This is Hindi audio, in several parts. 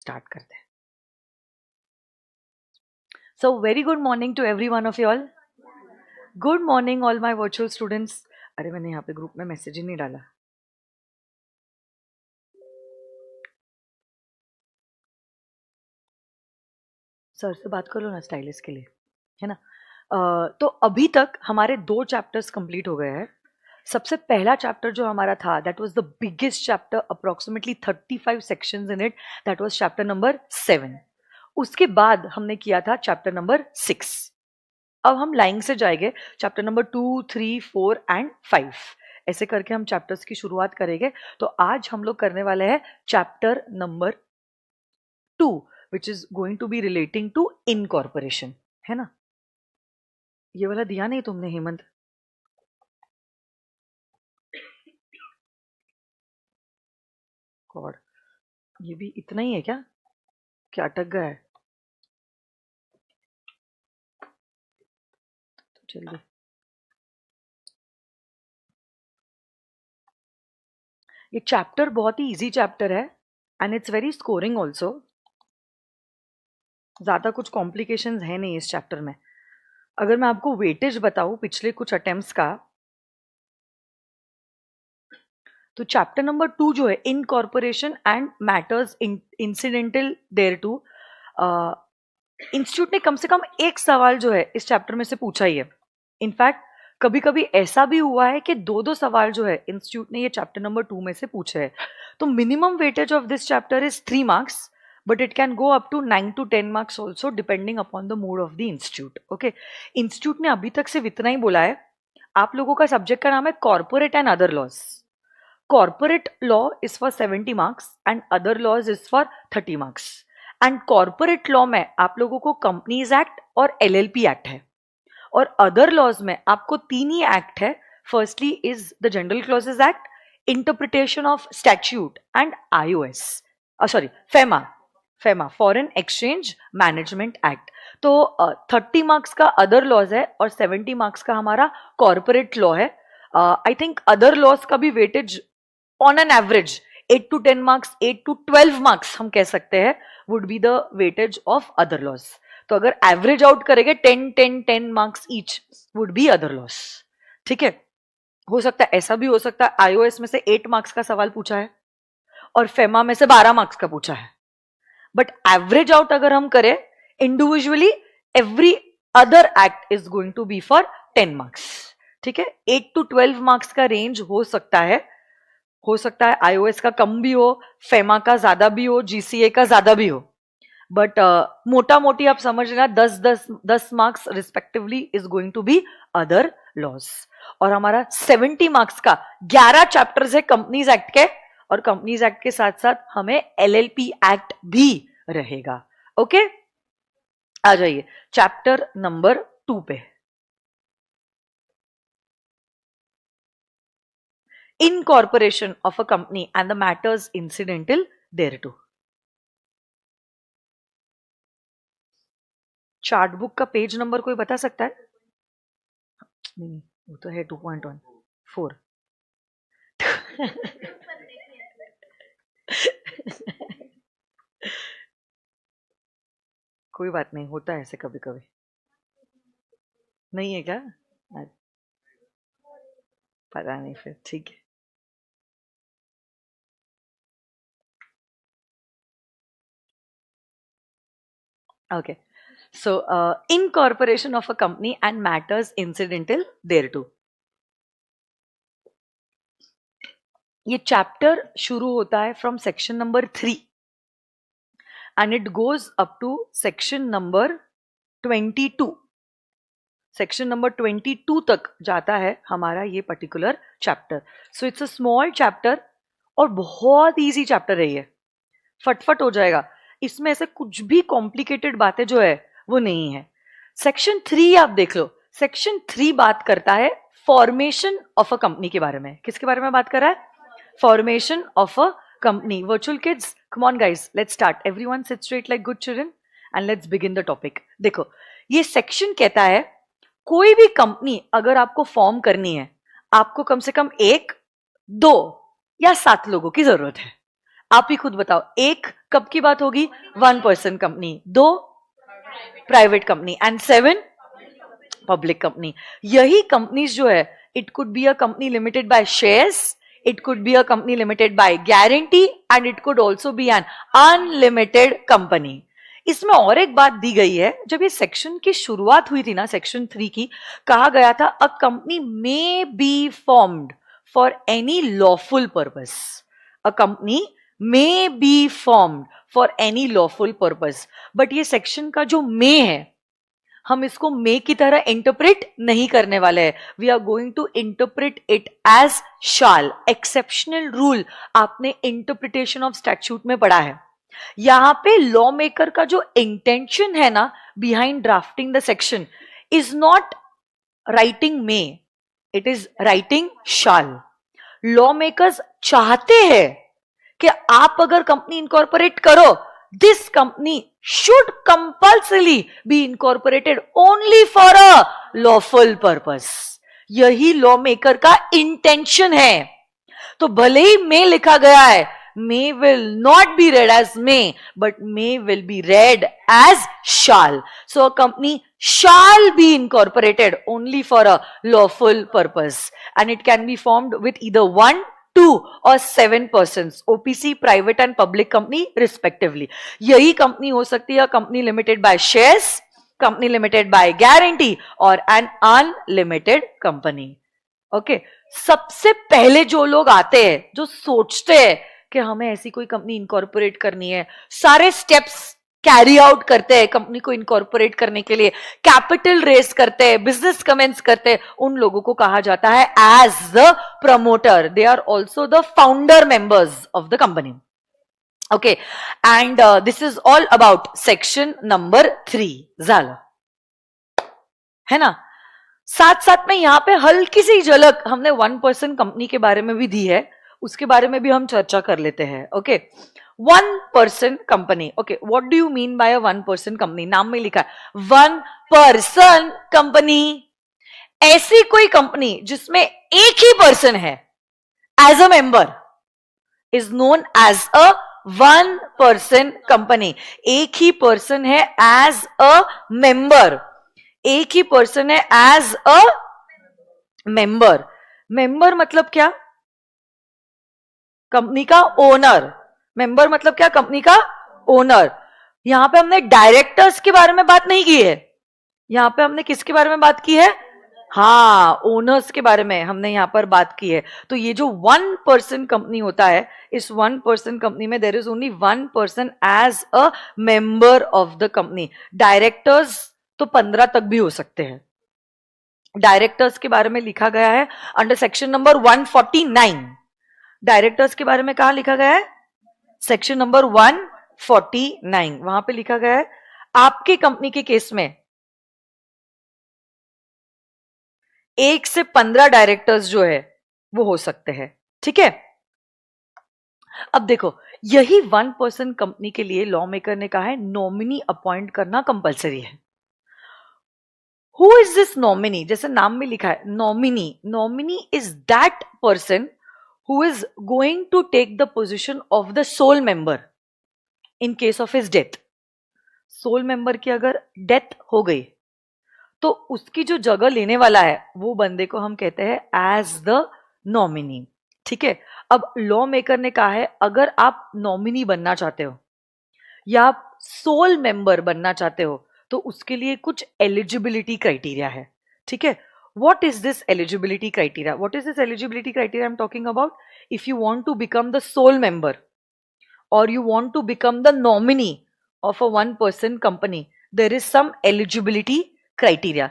स्टार्ट करते हैं. So very good morning to every one of you all. Good morning all my virtual students. अरे मैंने यहाँ पे ग्रुप में मैसेज ही नहीं डाला. सर से बात कर लो ना स्टाइलिस्ट के लिए, है ना. तो अभी तक हमारे 2 चैप्टर्स कंप्लीट हो गए हैं. सबसे पहला चैप्टर जो हमारा था that was the biggest chapter, approximately 35 sections in it. That was chapter number 7. उसके बाद हमने किया था चैप्टर नंबर 6. अब हम लाइन से जाएंगे चैप्टर नंबर 2, 3, 4 एंड 5. ऐसे करके हम चैप्टर्स की शुरुआत करेंगे. तो आज हम लोग करने वाले हैं chapter number 2 which is going to be relating to incorporation, है ना. ये वाला दिया नहीं तुमने हेमंत? गॉड, ये भी इतना ही है क्या अटक गया है? तो जल्दी. ये चैप्टर बहुत ही इजी चैप्टर है and it's very scoring also. ज्यादा कुछ कॉम्प्लिकेशंस है नहीं इस चैप्टर में. अगर मैं आपको वेटेज बताऊं पिछले कुछ अटेम्प्ट्स का, तो चैप्टर नंबर 2 जो है incorporation and matters incidental thereto, institute ने कम से कम एक सवाल जो है इस चैप्टर में से पूछा ही है. इनफैक्ट कभी कभी ऐसा भी हुआ है कि 2 सवाल जो है इंस्टीट्यूट ने ये चैप्टर नंबर 2 में से पूछे हैं. तो minimum weightage of this chapter is 3 marks, but it can go up to 9 to 10 marks also depending upon the mood of the institute. Okay, institute ने अभी तक सिर्फ इतना ही बोला है. आप लोगों का सब्जेक्ट का नाम है corporate and other laws. Corporate law is for 70 marks and other laws is for 30 marks. And corporate law में आप लोगों को कंपनीज एक्ट और LLP एक्ट है, और अदर लॉज में आपको 3 ही एक्ट है. Firstly is the general clauses act, interpretation of statute and IOS, sorry FEMA foreign exchange management act. तो 30 मार्क्स का अदर लॉज है और 70 मार्क्स का हमारा कॉर्पोरेट लॉ है. आई थिंक अदर लॉज का भी weightage on an average 8 to 10 marks, 8 to 12 marks हम कह सकते हैं would be the weightage of other laws. तो अगर एवरेज आउट करेंगे 10 marks each would be other laws. ठीक है, हो सकता है ऐसा भी हो सकता है IOS में से 8 मार्क्स का सवाल पूछा है और फेमा में से 12 मार्क्स का पूछा है. बट एवरेज आउट अगर हम करें individually, every other act is going to be for 10 marks. ठीक है, 8 to 12 मार्क्स का रेंज हो सकता है IOS का कम भी हो, फेमा का ज्यादा भी हो, GCA का ज्यादा भी हो. बट मोटा मोटी आप समझ लेना 10 marks respectively is going to be other laws. और हमारा 70 मार्क्स का 11 चैप्टर्स है कंपनीज एक्ट के, और कंपनीज एक्ट के साथ साथ हमें LLP एक्ट भी रहेगा. ओके, आ जाइए चैप्टर नंबर 2 पे. Incorporation of a company and the matters incidental thereto. Chart book का पेज नंबर कोई बता सकता है? नहीं, वो तो है 2.14. कोई बात नहीं, होता है ऐसे कभी कभी. नहीं है क्या? पता नहीं, फिर ठीक है. Okay, so incorporation of a company and matters incidental thereto. ये चैप्टर शुरू होता है from section number 3 and it goes up to section number 22. Section number 22 तक जाता है हमारा ये particular chapter. So it's a small chapter और बहुत इजी चैप्टर है ये, फटफट हो जाएगा. इसमें ऐसे कुछ भी कॉम्प्लिकेटेड बातें जो है वो नहीं है. सेक्शन 3 आप देख लो. सेक्शन 3 बात करता है फॉर्मेशन ऑफ अ कंपनी के बारे में. किसके बारे में बात कर रहा है? Formation of a company. Virtual kids, come on guys, let's start. Everyone seat straight like good children and let's begin the topic. देखो, ये सेक्शन कहता है कोई भी कंपनी अगर आपको फॉर्म करनी है, आपको कम से कम 1, 2 या 7 लोगों की जरूरत है. आप ही खुद बताओ, एक कब की बात होगी? 1% company, 2 private company and 7 public company. यही कंपनीज जो है, it could be a company limited by shares, it could be a company limited by guarantee and it could also be an unlimited company. इसमें और एक बात दी गई है, जब ये सेक्शन की शुरुआत हुई थी ना, सेक्शन 3 की, कहा गया था a company may be formed for any lawful purpose. A company may be formed for any lawful purpose. But ये सेक्शन का जो मे है, हम इसको मे की तरह इंटरप्रेट नहीं करने वाले हैं. We are going to interpret it as shall. Exceptional rule आपने इंटरप्रिटेशन ऑफ स्टैट्यूट में पढ़ा है. यहां पे लॉ मेकर का जो इंटेंशन है ना behind drafting the section is not writing may, it is writing shall. Law makers चाहते हैं कि आप अगर कंपनी इनकॉर्पोरेट करो, this company should compulsorily be incorporated only for a lawful purpose. यही लॉ मेकर का इंटेंशन है. तो भले ही मे लिखा गया है, may will not be read as may, but may will be read as shall. So a company shall be incorporated only for a lawful purpose, and it can be formed with either 1, 2 or 7 persons, OPC, private and public company respectively. यही कंपनी हो सकती है company limited by shares, company limited by guarantee और एन अनलिमिटेड कंपनी. ओके, सबसे पहले जो लोग आते हैं, जो सोचते हैं कि हमें ऐसी कोई कंपनी इनकॉर्पोरेट करनी है, सारे स्टेप्स कैरी आउट करते हैं कंपनी को इनकॉर्पोरेट करने के लिए, कैपिटल रेस करते हैं, बिजनेस कमेंस करते हैं, उन लोगों को कहा जाता है as the promoter. They are also the founder members of the company. Okay, and this is all about section number 3. झालं है ना. साथ साथ में यहां पे हल्की सी झलक हमने 1% कंपनी के बारे में भी दी है, उसके बारे में भी हम चर्चा कर लेते हैं. Okay, 1% company. Okay, what do you mean by a 1% company? नाम में लिखा है 1% कंपनी. ऐसी कोई कंपनी जिसमें एक ही पर्सन है as a member is known as a 1% company. एक ही पर्सन है एज अ मेंबर, एक ही पर्सन है एज अ मेंबर. मेंबर मतलब क्या? कंपनी का ओनर. मेंबर मतलब क्या? कंपनी का ओनर. यहां पे हमने डायरेक्टर्स के बारे में बात नहीं की है, यहां पे हमने किसके बारे में बात की है? हाँ, ओनर्स के बारे में हमने यहां पर बात की है. तो ये जो 1% कंपनी होता है, इस 1% कंपनी में there is only 1% as a member of the company. Directors तो 15 तक भी हो सकते हैं. डायरेक्टर्स के बारे में लिखा गया है अंडर सेक्शन नंबर 149. डायरेक्टर्स के बारे में कहां लिखा गया है? Section number 149. वहां पे लिखा गया है आपकी कंपनी के केस में 1 से 15 डायरेक्टर्स जो है वो हो सकते हैं. ठीक है, अब देखो, यही 1% कंपनी के लिए लॉ मेकर ने कहा है नॉमिनी अपॉइंट करना कंपलसरी है. Who is this nominee? जैसे नाम में लिखा है nominee. Nominee is that person who is going to take the position of the sole member in case of his death. Sole member की अगर डेथ हो गई तो उसकी जो जगह लेने वाला है वो बंदे को हम कहते हैं एज द नॉमिनी. ठीक है, अब लॉ मेकर ने कहा है अगर आप नॉमिनी बनना चाहते हो या आप सोल मेंबर बनना चाहते हो तो उसके लिए कुछ एलिजिबिलिटी क्राइटेरिया है. ठीक है, what is this eligibility criteria? What is this eligibility criteria I'm talking about? If you want to become the sole member or you want to become the nominee of a 1% company, there is some eligibility criteria.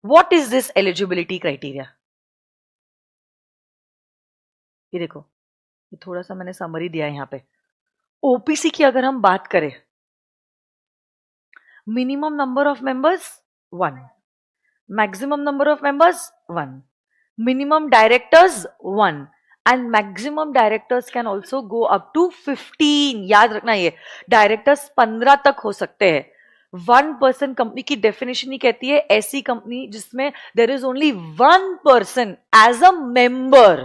What is this eligibility criteria? ये देखो, ये थोड़ा सा मैंने समरी दिया है यहां पे. ओपीसी की अगर हम बात करें, minimum number of members 1, maximum number of members 1, minimum directors 1, and maximum directors can also go up to 15. याद रखना, ये डायरेक्टर्स 15 तक हो सकते हैं. 1% कंपनी की डेफिनेशन ही कहती है ऐसी कंपनी जिसमें there is only 1 person as a member.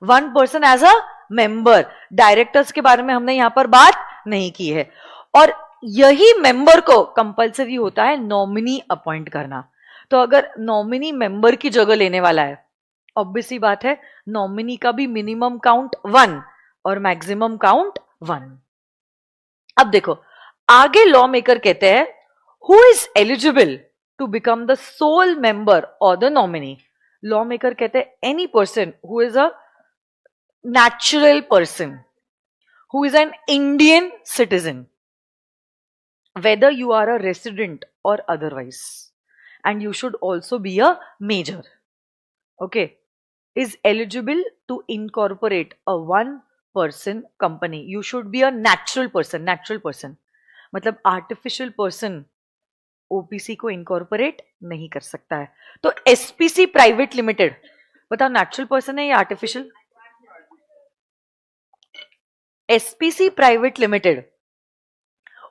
1 person as a member, directors के बारे में हमने यहां पर बात नहीं की है। और यही मेंबर को कंपलसरी होता है नॉमिनी अपॉइंट करना। तो अगर नॉमिनी मेंबर की जगह लेने वाला है, ऑब्वियस सी बात है नॉमिनी का भी मिनिमम काउंट 1 और मैक्सिमम काउंट 1। अब देखो आगे लॉ मेकर कहते हैं who is eligible to become the sole member और द नॉमिनी। लॉ मेकर कहते हैं any person who is a natural person, who is an Indian citizen, whether you are a resident or otherwise, and you should also be a major, okay, is eligible to incorporate a one person company. You should be a natural person. natural person मतलब artificial person OPC को incorporate नहीं कर सकता है। तो SPC प्राइवेट लिमिटेड बताओ नेचुरल पर्सन है या artificial? SPC private limited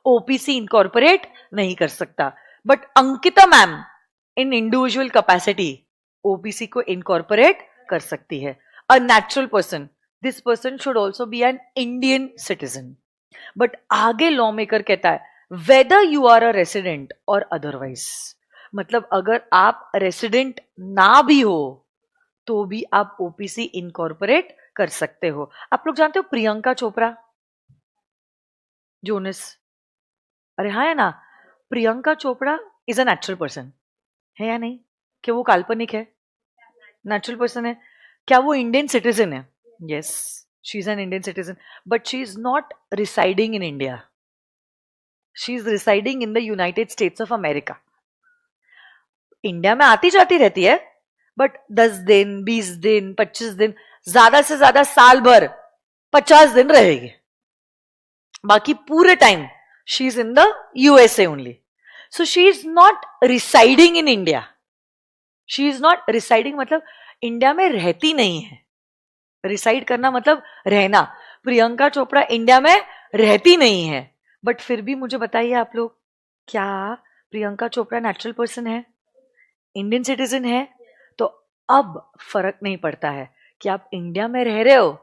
OPC incorporate नहीं कर सकता, but Ankita ma'am in individual capacity OPC को इनकॉर्पोरेट कर सकती है। A natural person, this person should also be an Indian citizen. But आगे लॉ मेकर कहता है whether you are a resident और अदरवाइज, मतलब अगर आप रेसिडेंट ना भी हो तो भी आप ओपीसी इनकॉर्पोरेट कर सकते हो। आप लोग जानते हो प्रियंका चोपड़ा जोनस, अरे हाँ है ना, Priyanka Chopra is a natural person है या नहीं? क्या वो काल्पनिक है? नेचुरल पर्सन है। क्या वो इंडियन सिटीजन है? Yes, she is an Indian citizen, but she is not residing in India, she is residing in the United states of America. India में आती जाती रहती है, बट 10 दिन 20 दिन 25 दिन, ज्यादा से ज्यादा साल भर 50 दिन रहेगी, बाकी पूरे time she is in the USA only. So she is not residing in India. She is not residing मतलब इंडिया में रहती नहीं है। रिसाइड करना मतलब रहना। प्रियंका चोपड़ा इंडिया में रहती नहीं है, बट फिर भी मुझे बताइए आप लोग, क्या प्रियंका चोपड़ा नेचुरल पर्सन है, इंडियन सिटीजन है? तो अब फर्क नहीं पड़ता है कि आप इंडिया में रह रहे हो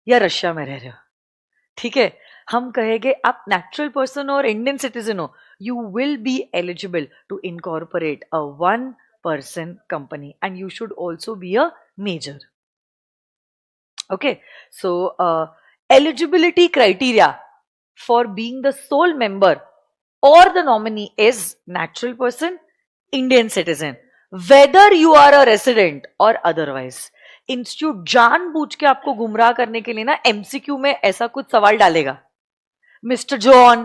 या रशिया में रह रहे हो, ठीक है? हम कहेंगे आप नेचुरल पर्सन और इंडियन सिटीजन हो, you will be eligible to incorporate a one person company and you should also be a major. Okay, so eligibility criteria for being the sole member or the nominee is natural person, Indian citizen, whether you are a resident or otherwise. Institute जानबूझ के आपको गुमराह करने के लिए ना एमसीक्यू में ऐसा कुछ सवाल डालेगा। Mr. John,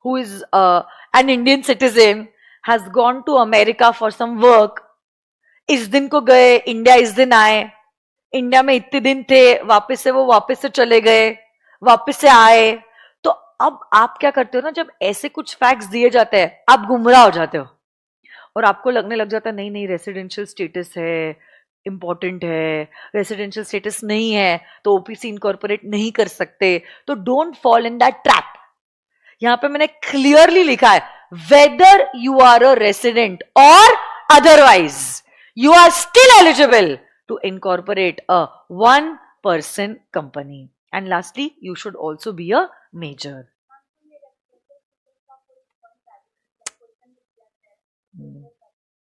who is an Indian citizen, has gone to America for some work. इस दिन को गए, इंडिया इस दिन आए, इंडिया में इतने दिन थे, वापस से वो वापस से चले गए, वापस से आए। तो अब आप क्या करते हो ना, जब ऐसे कुछ फैक्ट्स दिए जाते हैं आप गुमराह हो जाते हो और आपको लगने लग जाता है नहीं नहीं रेसिडेंशियल स्टेटस है, इंपॉर्टेंट है, रेसिडेंशियल स्टेटस नहीं है तो ओपीसी इनकॉर्पोरेट नहीं कर सकते। तो don't fall in that trap. यहां पे मैंने क्लियरली लिखा है whether you are a resident और otherwise you are still eligible to incorporate a one person company and lastly you should also be a major.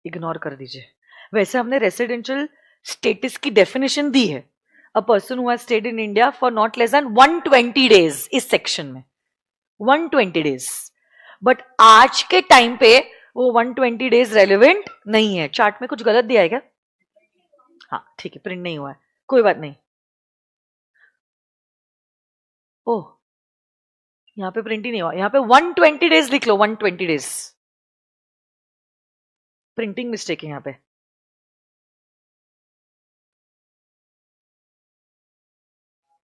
Ignore कर दीजिए, वैसे हमने रेसिडेंशियल स्टेटस की डेफिनेशन दी है, a person who has stayed in India for not less than 120 days, इस सेक्शन में 120 डेज। बट आज के टाइम पे वो 120 डेज रेलिवेंट नहीं है। चार्ट में कुछ गलत दिया है क्या? हाँ ठीक है, प्रिंट नहीं हुआ है, कोई बात नहीं। ओह, यहां पे प्रिंट ही नहीं हुआ, यहां पे 120 डेज लिख लो, 120 डेज, प्रिंटिंग मिस्टेक है यहां पे।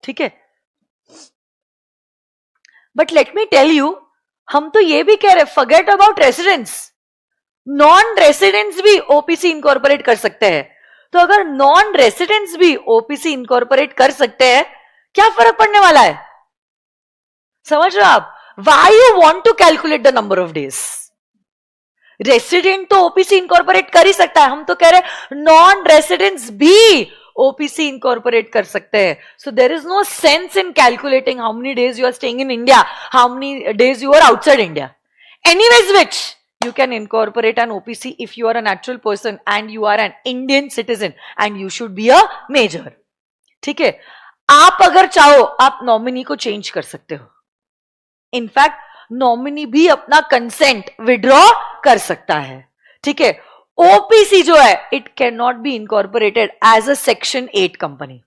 ठीक है, but let me tell you, हम तो ये भी कह रहे forget about residents, non residents भी ओपीसी इनकॉर्पोरेट कर सकते हैं। तो अगर नॉन रेसिडेंट्स भी ओपीसी इनकॉर्पोरेट कर सकते हैं, क्या फर्क पड़ने वाला है? समझ रहे हो आप? Why you want to calculate the number of days? Resident तो ओपीसी इनकॉर्पोरेट कर ही सकता है, हम तो कह रहे नॉन रेसिडेंट्स भी ओपीसी इनकॉर्पोरेट कर सकते हैं. So there is no sense in calculating how many days you are staying in India, how many days you are outside India. Anyways, which you can incorporate an OPC if you are a natural person and you are an Indian citizen and you should be a major. ठीक है. आप अगर चाहो आप नॉमिनी को चेंज कर सकते हो. इनफैक्ट नॉमिनी भी अपना कंसेंट विड्रॉ कर सकता है. ठीक है. ओपीसी जो है it can not be incorporated as a section 8 company.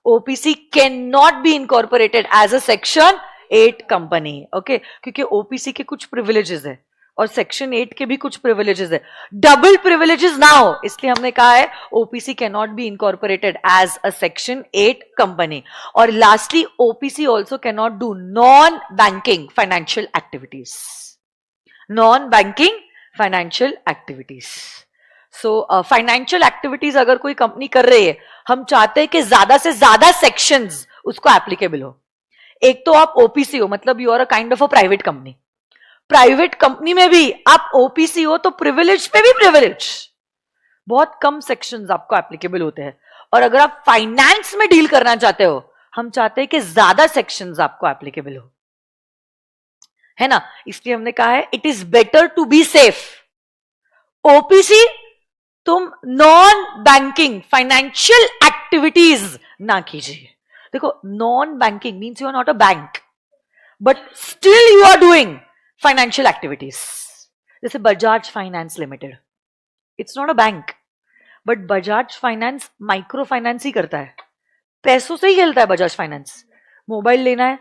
OPC can not be incorporated as a section 8 company. Okay, क्योंकि ओपीसी के कुछ प्रिविलेजेस है और सेक्शन 8 के भी कुछ प्रिविलेजेस है. डबल प्रिविलेजेस ना हो इसलिए हमने कहा है OPC can not be incorporated as a section 8 company. और lastly OPC also can not do non banking financial activities. Non banking financial activities. So financial activities अगर कोई कंपनी कर रही है, हम चाहते हैं कि ज्यादा से ज्यादा सेक्शंस उसको एप्लीकेबल हो. एक तो आप ओपीसी हो, मतलब you are a kind of a private company. Private company में भी आप ओपीसी हो तो प्रिविलेज पे भी प्रिविलेज. बहुत कम सेक्शंस आपको एप्लीकेबल होते हैं. और अगर आप फाइनेंस में डील करना चाहते हो, हम चाहते हैं कि ज्यादा सेक्शंस आपको एप्लीकेबल हो, है ना. इसलिए हमने कहा है it is better to be safe. OPC तुम नॉन बैंकिंग फाइनेंशियल एक्टिविटीज ना कीजिए. देखो, non banking means you are not a bank but still you are doing financial activities. जैसे Bajaj finance limited, it's not a bank but Bajaj finance micro finance ही करता है. पैसों से ही खेलता है बजाज फाइनेंस. मोबाइल लेना है,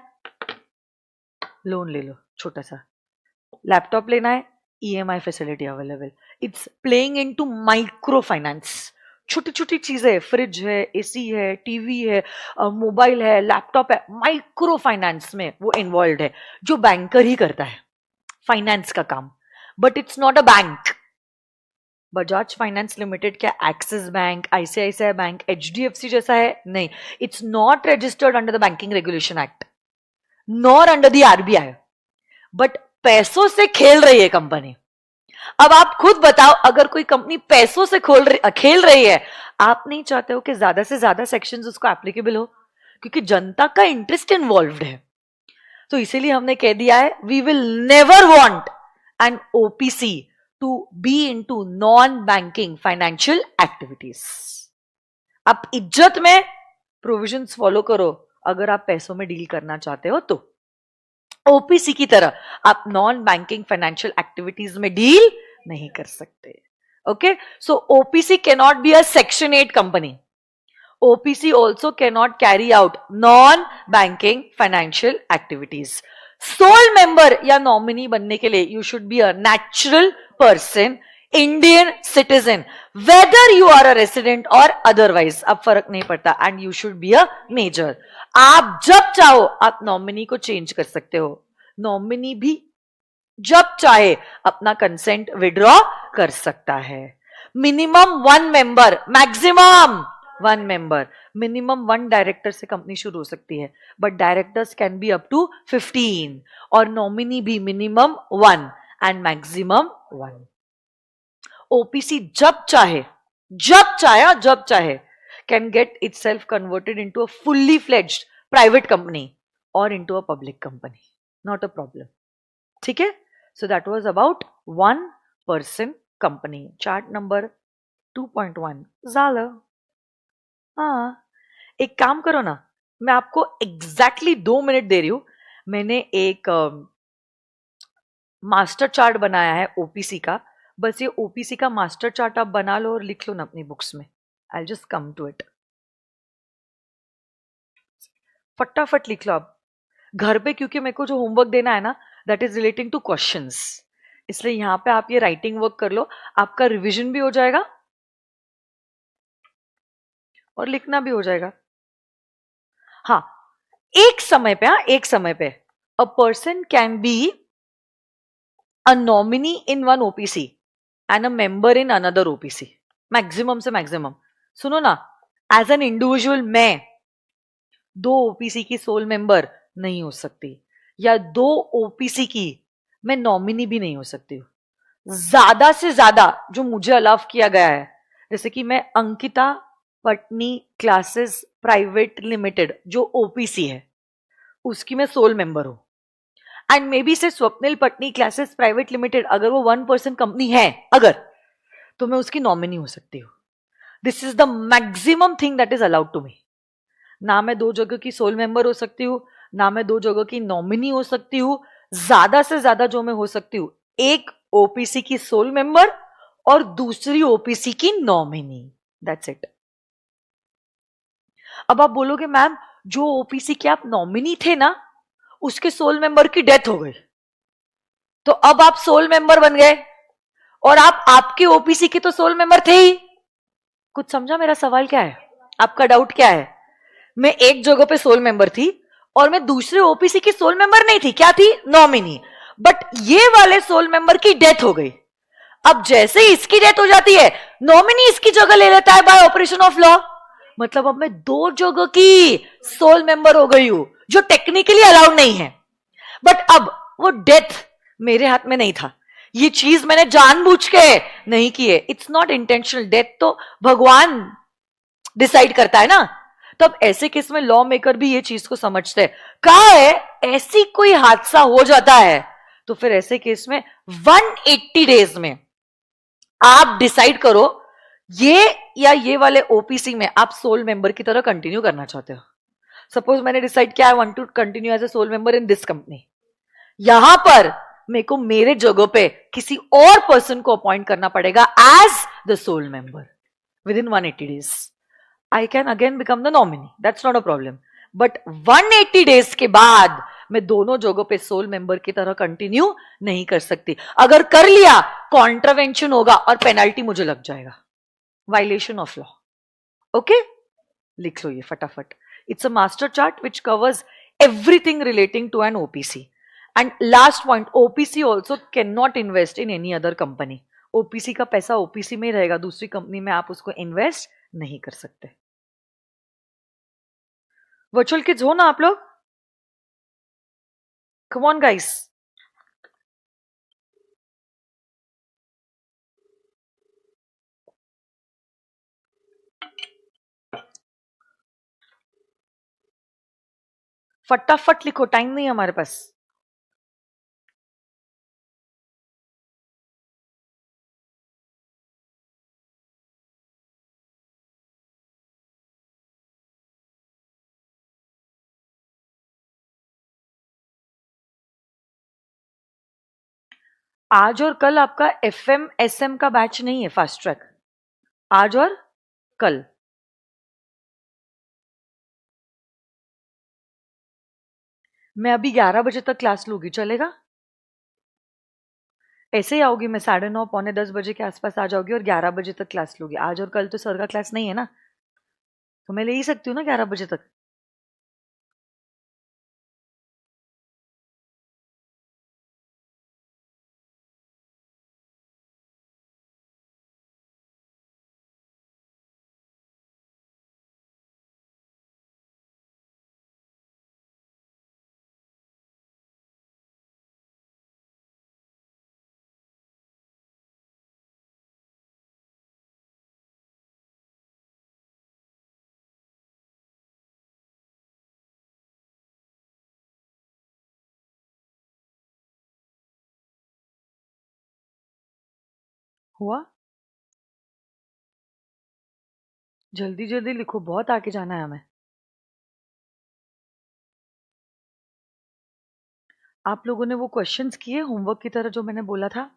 लोन ले लो छोटा सा. लैपटॉप लेना है, EMI facility available. It's playing into micro finance. छोटी छोटी चीजें, फ्रिज है, एसी है, टीवी है, मोबाइल है, लैपटॉप है, माइक्रो फाइनेंस में वो इन्वॉल्व है, जो बैंकर ही करता है फाइनेंस का काम. But it's not a bank. Bajaj finance limited क्या Axis bank, ICICI bank, HDFC जैसा है? नहीं. It's not registered under the banking regulation act nor under the RBI. But पैसों से खेल रही है कंपनी. अब आप खुद बताओ, अगर कोई कंपनी पैसों से खेल रही है, आप नहीं चाहते हो कि ज्यादा से ज्यादा सेक्शंस उसको एप्लीकेबल हो, क्योंकि जनता का इंटरेस्ट इन्वॉल्व्ड है. तो इसीलिए हमने कह दिया है we will never want an OPC to be into non banking financial activities. आप इज्जत में प्रोविजंस फॉलो करो अगर आप पैसों में डील करना चाहते हो तो. ओपीसी की तरह आप नॉन बैंकिंग फाइनेंशियल एक्टिविटीज में डील नहीं कर सकते. Okay, so OPC can not be a section 8 company. OPC also cannot carry out non-banking financial activities. Sole member या nominee बनने के लिए you should be a natural person, Indian citizen, whether you are a resident or otherwise. अब फर्क नहीं पड़ता. And you should be a major. आप जब चाहो आप nominee को change कर सकते हो. nominee भी जब चाहे अपना consent withdraw कर सकता है. Minimum 1 member, maximum 1 member. Minimum 1 director से कंपनी शुरू हो सकती है, but directors can be up to 15 और नॉमिनी भी मिनिमम 1 एंड मैक्सिमम 1. ओपीसी जब चाहे can get itself converted into a fully fledged private company or into a public company. Not a problem. ठीक है. So that was about 1 person company. Chart number 2.1 झालं. हाँ, एक काम करो ना, मैं आपको एग्जैक्टली 2 मिनट दे रही हूं. मैंने एक मास्टर चार्ट बनाया है ओपीसी का. बस ये ओपीसी का मास्टर चार्ट आप बना लो और लिख लो ना अपनी बुक्स में. I just come to it. फटाफट लिख लो आप घर पे, क्योंकि मेरे को जो होमवर्क देना है ना that is relating two questions. इसलिए यहां पे आप ये राइटिंग वर्क कर लो, आपका रिविजन भी हो जाएगा और लिखना भी हो जाएगा. हाँ, एक समय पे a person can be a nominee in 1 OPC and a member in another OPC. Maximum से मैक्सिमम. सुनो ना, एज एन इंडिविजुअल मैं 2 ओपीसी की सोल मेंबर नहीं हो सकती, या 2 ओपीसी की मैं नॉमिनी भी नहीं हो सकती हूँ. ज्यादा से ज्यादा जो मुझे अलाउ किया गया है, जैसे कि मैं Ankita Patni classes private limited जो ओपीसी है उसकी मैं सोल मेंबर हूं, एंड मे बी से Swapnil Patni classes private limited अगर वो 1% कंपनी है अगर, तो मैं उसकी नॉमिनी हो सकती हूँ. This is the maximum thing that is allowed to me. ना मैं दो जगह की सोल मेंबर हो सकती हूँ, ना मैं दो जगह की नॉमिनी हो सकती हूँ. ज्यादा से ज्यादा जो मैं हो सकती हूँ, एक ओपीसी की सोल मेंबर और दूसरी ओपीसी की नॉमिनी. That's it. अब आप बोलोगे मैम जो ओपीसी के आप नॉमिनी थे ना उसके सोल मेंबर की डेथ हो गई, तो अब आप सोल मेंबर बन गए और आप आपके ओपीसी के तो सोल मेंबर थे ही. कुछ समझा मेरा सवाल क्या है? आपका डाउट क्या है? मैं एक जगह पे सोल मेंबर थी और मैं दूसरे ओपीसी की सोल मेंबर नहीं थी, क्या थी? नॉमिनी. बट ये वाले सोल मेंबर की डेथ हो गई. अब जैसे ही इसकी डेथ हो जाती है, नॉमिनी इसकी जगह ले लेता है बाय ऑपरेशन ऑफ लॉ. मतलब अब मैं दो जगह की सोल मेंबर हो गई हूं, जो टेक्निकली अलाउड नहीं है. बट अब वो डेथ मेरे हाथ में नहीं था. ये चीज मैंने जानबूझ के नहीं की है. It's not intentional. डेथ तो भगवान डिसाइड करता है ना. तो अब ऐसे केस में लॉ मेकर भी ये चीज को समझते हैं. कहा है ऐसी कोई हादसा हो जाता है तो फिर ऐसे केस में 180 डेज में आप डिसाइड करो ये या ये वाले ओपीसी में आप सोल मेंबर की तरह कंटिन्यू करना चाहते हो. सपोज मैंने डिसाइड किया I want to continue as a sole member in this company. यहां पर मेरे को मेरे जगह पे किसी और पर्सन को अपॉइंट करना पड़ेगा as the sole member within 180 days. I can again become the nominee. That's not a problem. But 180 days के बाद मैं दोनों जगहों पे सोल मेंबर की तरह कंटिन्यू नहीं कर सकती. अगर कर लिया कॉन्ट्रावेंशन होगा और पेनल्टी मुझे लग जाएगा. Violation of law. ओके, लिख लो ये फटाफट. It's a master chart which covers everything relating to an OPC. And last point, OPC also cannot invest in any other company. OPC का पैसा OPC में रहेगा, दूसरी कंपनी में आप उसको इन्वेस्ट नहीं कर सकते. वर्चुअल किड्स हो ना आप लोग? Come on guys. फटाफट लिखो, टाइम नहीं है हमारे पास. आज और कल आपका FM SM का बैच नहीं है फास्ट ट्रैक. आज और कल. मैं अभी 11 बजे तक क्लास लूंगी, चलेगा? ऐसे ही आओगी, मैं 9:30 9:45 के आसपास आ जाओगी और 11 बजे तक क्लास लूंगी. आज और कल तो सर का क्लास नहीं है ना, तो मैं ले ही सकती हूँ ना 11 बजे तक. हुआ? जल्दी जल्दी लिखो, बहुत आगे जाना है हमें. आप लोगों ने वो क्वेश्चंस किए होमवर्क की तरह जो मैंने बोला था?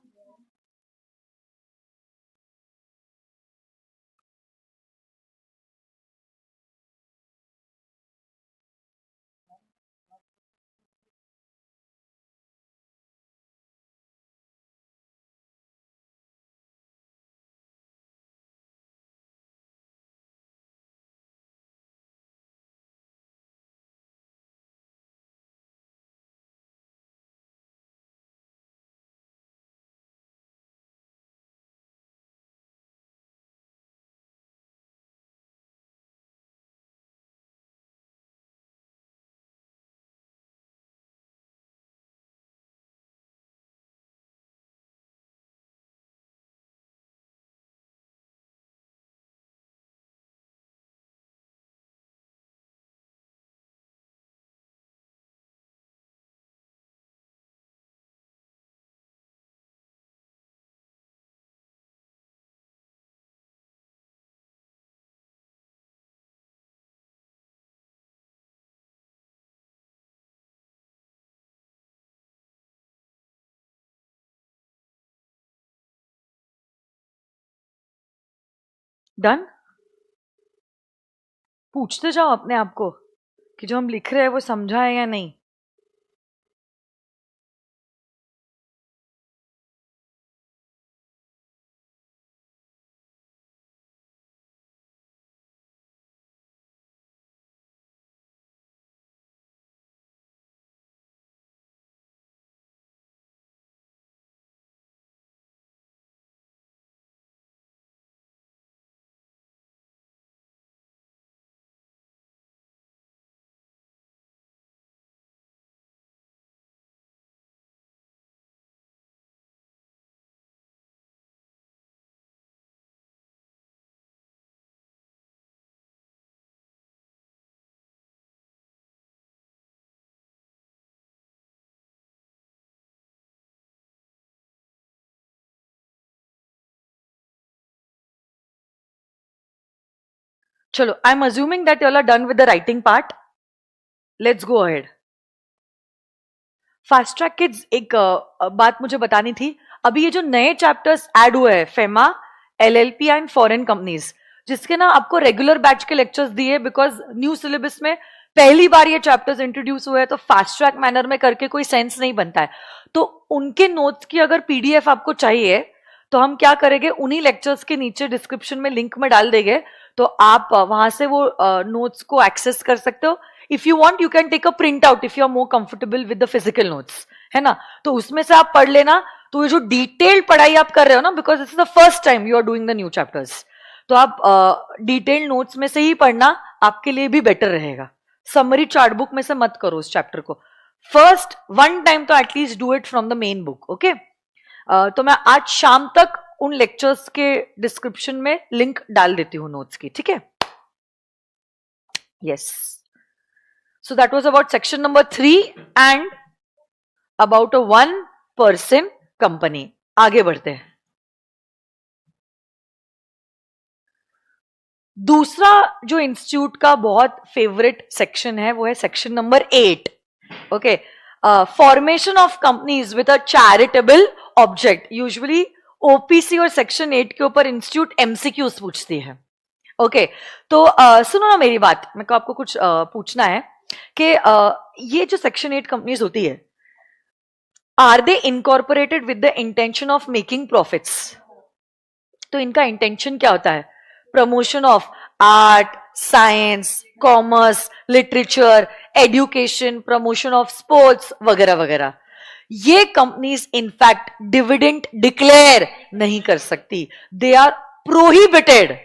डन? पूछते जाओ अपने आप को कि जो हम लिख रहे हैं वो समझा है या नहीं. चलो, I am assuming that you are done with the writing part. Let's go ahead. Fast track kids, एक बात मुझे बतानी थी. अभी ये जो नए चैप्टर्स ऐड हुए हैं, FEMA, LLP and foreign companies, जिसके ना आपको रेगुलर बैच के लेक्चर्स दिए, बिकॉज न्यू सिलेबस में पहली बार ये चैप्टर्स इंट्रोड्यूस हुए हैं, तो फास्ट ट्रैक मैनर में करके कोई सेंस नहीं बनता है. तो उनके नोट्स की अगर पीडीएफ आपको चाहिए तो हम क्या करेंगे, उन्हीं लेक्चर्स के नीचे डिस्क्रिप्शन में लिंक में डाल देंगे, तो आप वहां से वो नोट्स को एक्सेस कर सकते हो. If you want you can take a print out if you are more comfortable with the physical notes, है ना. तो उसमें से आप पढ़ लेना. तो ये जो डिटेल्ड पढ़ाई आप कर रहे हो ना, because this is the first time you are doing the new chapters, तो आप डिटेल्ड नोट्स में से ही पढ़ना, आपके लिए भी बेटर रहेगा. समरी चार्ट बुक में से मत करो उस चैप्टर को. फर्स्ट वन टाइम तो at least do it from the main book. Okay, तो मैं आज शाम तक उन लेक्चर्स के डिस्क्रिप्शन में लिंक डाल देती हूँ नोट्स की. ठीक है? Yes. So that was about section number 3 and about a one person company. आगे बढ़ते हैं. दूसरा जो इंस्टीट्यूट का बहुत फेवरेट सेक्शन है वो है section number 8. Okay, formation of companies with a charitable object. Usually OPC और सेक्शन 8 के ऊपर इंस्टीट्यूट एमसीक्यूज पूछती है. ओके, तो सुनो ना मेरी बात, मेरे को आपको कुछ पूछना है कि ये जो सेक्शन 8 कंपनीज होती है, are they incorporated with the intention of making profits? तो इनका इंटेंशन क्या होता है? Promotion of art, science, commerce, literature, education, promotion of sports वगैरह वगैरह. ये कंपनीज इनफैक्ट डिविडेंड डिक्लेयर नहीं कर सकती. They are prohibited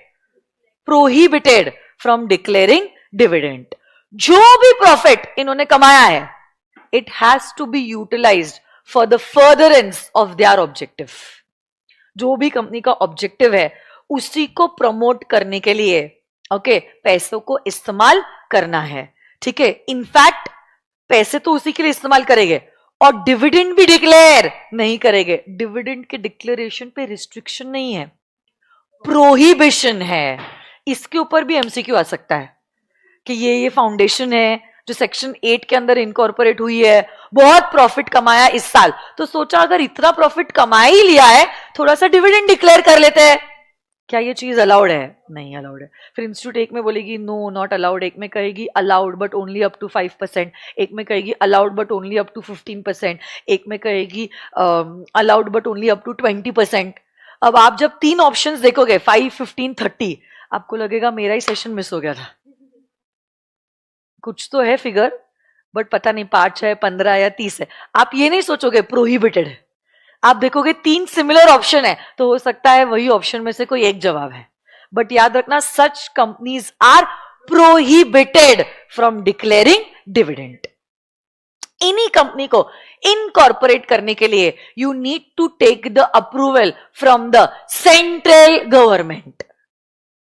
from declaring dividend. जो भी प्रॉफिट इन्होंने कमाया है, it has to be utilised for the furtherance of their objective. जो भी कंपनी का ऑब्जेक्टिव है उसी को प्रमोट करने के लिए ओके पैसों को इस्तेमाल करना है. ठीक है? इनफैक्ट पैसे तो उसी के लिए इस्तेमाल करेंगे और डिविडेंड भी डिक्लेयर नहीं करेंगे. डिविडेंड के डिक्लेरेशन पे रिस्ट्रिक्शन नहीं है, प्रोहिबिशन है. इसके ऊपर भी एमसीक्यू आ सकता है कि ये फाउंडेशन है जो सेक्शन 8 के अंदर इनकॉर्पोरेट हुई है, बहुत प्रॉफिट कमाया इस साल, तो सोचा अगर इतना प्रॉफिट कमा ही लिया है, थोड़ा सा डिविडेंड डिक्लेयर कर लेते हैं. क्या ये चीज अलाउड है? नहीं अलाउड है. फिर इंस्टीट्यूट एक में बोलेगी नो नॉट अलाउड, एक में कहेगी allowed but only up to 5%, एक में कहेगी allowed but only up to 15%, एक में कहेगी allowed but only up to 20%. अब आप जब 3 ऑप्शंस देखोगे 5, 15, 30, आपको लगेगा मेरा ही सेशन मिस हो गया था. कुछ तो है फिगर, बट पता नहीं 5 है, 15 या 30 है. आप ये नहीं सोचोगे प्रोहिबिटेड है, आप देखोगे 3 सिमिलर ऑप्शन है, तो हो सकता है वही ऑप्शन में से कोई एक जवाब है. बट याद रखना, such companies are prohibited from declaring dividend. इन्हीं कंपनी को इनकॉर्पोरेट करने के लिए you need to take the approval from the central government.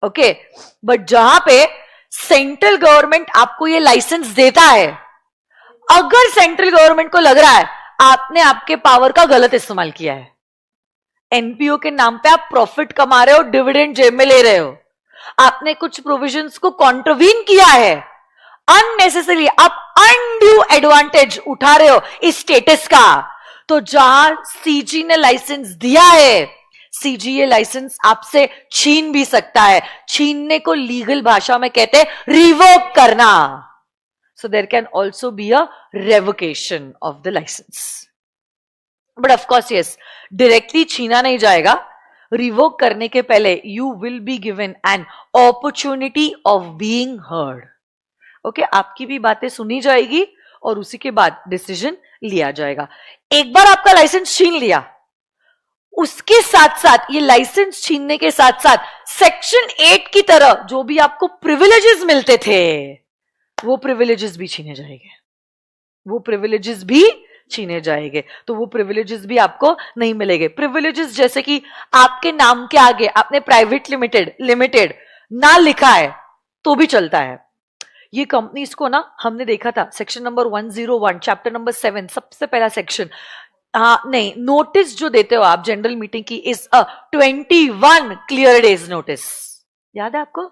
Okay, but जहां पे सेंट्रल गवर्नमेंट आपको ये लाइसेंस देता है, अगर सेंट्रल गवर्नमेंट को लग रहा है आपने आपके पावर का गलत इस्तेमाल किया है, एनपीओ के नाम पे आप प्रॉफिट कमा रहे हो, डिविडेंड जेब में ले रहे हो, आपने कुछ प्रोविजंस को कॉन्ट्रवीन किया है, अननेसेसरी आप अनड्यू एडवांटेज उठा रहे हो इस स्टेटस का, तो जहां सीजी ने लाइसेंस दिया है, सीजीए लाइसेंस आपसे छीन भी सकता है. छीनने को लीगल भाषा में कहते हैं रिवोक करना. So there can also be a revocation of the license. But of course yes, directly छीना नहीं जाएगा. रिवोक करने के पहले you will be given an opportunity of being heard. Okay, आपकी भी बातें सुनी जाएगी और उसी के बाद डिसीजन लिया जाएगा. एक बार आपका लाइसेंस छीन लिया, उसके साथ साथ ये लाइसेंस छीनने के साथ साथ सेक्शन 8 की तरह जो भी आपको प्रिविलेजेस मिलते थे वो प्रिविलेजेस भी छीने जाएंगे. वो प्रिविलेजेस भी छीने जाएंगे. तो वो प्रिविलेजेस भी आपको नहीं मिलेंगे. प्रिविलेजेस जैसे कि आपके नाम के आगे आपने प्राइवेट लिमिटेड ना लिखा है तो भी चलता है. ये कंपनीज को ना हमने देखा था सेक्शन नंबर 101 चैप्टर नंबर 7 सबसे पहला सेक्शन. हाँ नहीं, नोटिस जो देते हो आप जनरल मीटिंग की is a 21 clear days notice. याद है आपको?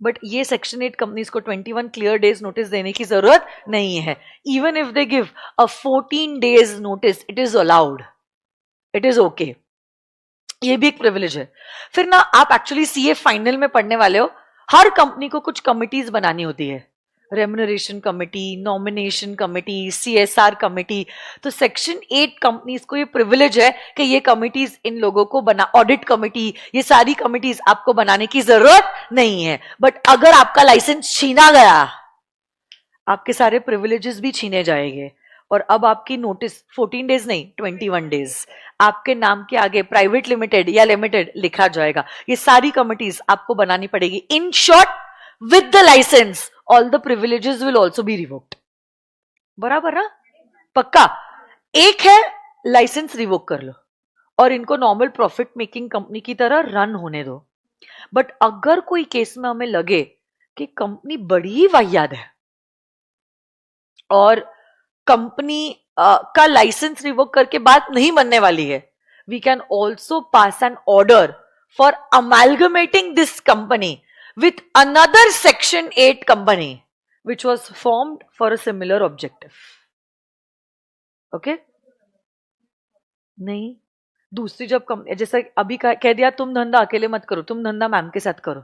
बट ये सेक्शन 8 कंपनीज को 21 क्लियर डेज नोटिस देने की जरूरत नहीं है. Even if they give a 14 days notice it is allowed, it is okay. ये भी एक प्रिविलेज है. फिर ना आप एक्चुअली सीए फाइनल में पढ़ने वाले हो, हर कंपनी को कुछ कमिटीज बनानी होती है. Remuneration committee, nomination committee, CSR committee. तो सेक्शन 8 कंपनीज को ये प्रिविलेज है कि ये कमिटीज इन लोगों को बना, ऑडिट कमिटी, ये सारी कमिटीज आपको बनाने की जरूरत नहीं है. बट अगर आपका लाइसेंस छीना गया, आपके सारे प्रिविलेजेस भी छीने जाएंगे. और अब आपकी नोटिस 14 डेज नहीं 21 डेज आपके नाम के आगे प्राइवेट लिमिटेड या लिमिटेड लिखा जाएगा. ये सारी कमिटीज आपको बनानी पड़ेगी. In short, with the license all the privileges will also be revoked. बराबर ना? पक्का. एक है लाइसेंस रिवोक कर लो और इनको नॉर्मल प्रॉफिट मेकिंग कंपनी की तरह रन होने दो. बट अगर कोई केस में हमें लगे कि कंपनी बड़ी वाहियात है और कंपनी का लाइसेंस रिवोक करके बात नहीं बनने वाली है, we can also pass an order for amalgamating this company with another section 8 company which was formed for a similar objective. Okay? नहीं, दूसरी जब कंपनी जैसे अभी कह दिया तुम धंधा अकेले मत करो, तुम धंधा मैम के साथ करो,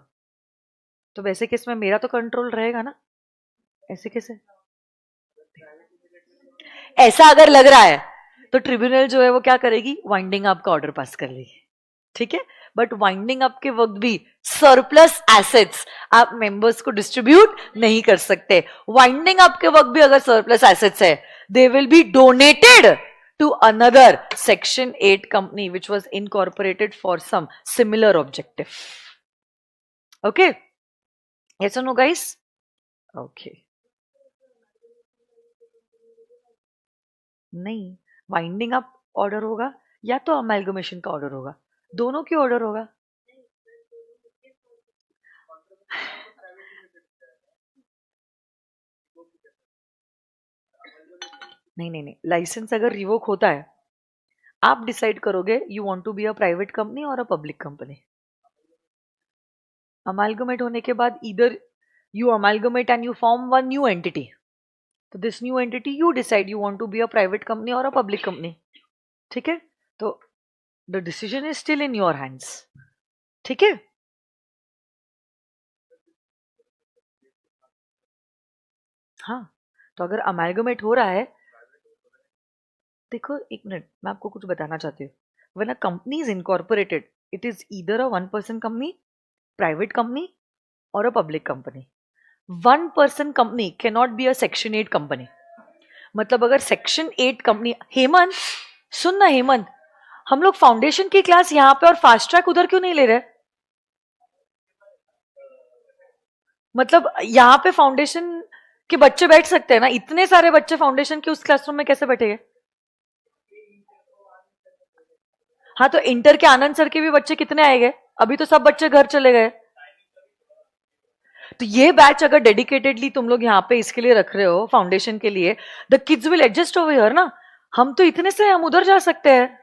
तो वैसे केस में मेरा तो कंट्रोल रहेगा ना. ऐसे कैसे? ऐसा अगर लग रहा है तो ट्रिब्यूनल जो है वो क्या करेगी, वाइंडिंग अप का ऑर्डर पास कर लेगी. ठीक है. बट वाइंडिंग अप के वक्त भी सरप्लस एसेट्स आप मेंबर्स को डिस्ट्रीब्यूट नहीं कर सकते. वाइंडिंग अप के वक्त भी अगर सरप्लस एसेट्स है, they will be donated to another section 8 company which was incorporated for some similar objective. Okay, yes और नो गाइस? ओके. नहीं, वाइंडिंग अप ऑर्डर होगा या तो अमेलगमेशन का ऑर्डर होगा, दोनों की ऑर्डर होगा. नहीं, लाइसेंस अगर रिवोक होता है, आप डिसाइड करोगे you want to be a private company or a public company. Amalgamate होने के बाद इधर you amalgamate and you form one new entity. तो this new entity you decide you want to be a private company or a public company. ठीक है. तो the decision is still in your hands. ठीक है. हाँ, तो अगर अमेलगमेट हो रहा है, देखो एक मिनट, मैं आपको कुछ बताना चाहती हूँ. When a company is incorporated, it is either a 1 person company, private company or a public company. 1 person company can not be a section 8 company. मतलब अगर सेक्शन 8 कंपनी, हेमंत सुन ना, हेमंत हम लोग फाउंडेशन की क्लास यहाँ पे और फास्ट ट्रैक उधर क्यों नहीं ले रहे? मतलब यहाँ पे फाउंडेशन के बच्चे बैठ सकते हैं ना, इतने सारे बच्चे फाउंडेशन के उस क्लासरूम में कैसे बैठेंगे? हाँ, तो इंटर के आनंद सर के भी बच्चे कितने आएंगे? अभी तो सब बच्चे घर चले गए. तो ये बैच अगर डेडिकेटेडली तुम लोग यहाँ पे इसके लिए रख रहे हो, फाउंडेशन के लिए, the kids will adjust over here ना. हम तो इतने से हम उधर जा सकते हैं.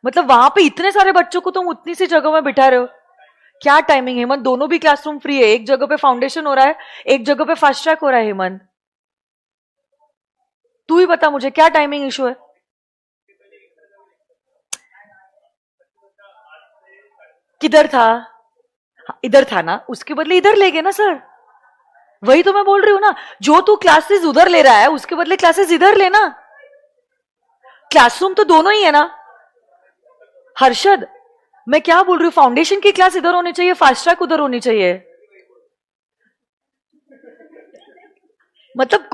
मतलब वहां पे इतने सारे बच्चों को तुम उतनी सी जगह में बिठा रहे हो. क्या टाइमिंग हेमंत? दोनों भी क्लासरूम फ्री है, एक जगह पे फाउंडेशन हो रहा है, एक जगह पे फास्ट ट्रैक हो रहा है. हेमंत तू ही बता मुझे क्या टाइमिंग इशू है? किधर था? हाँ, इधर था ना, उसके बदले इधर ले गए ना सर। वही तो मैं बोल रही हूं ना, जो तू क्लासेस उधर ले रहा है उसके बदले क्लासेस इधर लेना। क्लासरूम तो दोनों ही है ना हर्षद। मैं क्या बोल रही हूँ, फाउंडेशन की क्लास इधर होनी चाहिए, फास्ट ट्रैक उधर होनी चाहिए। मतलब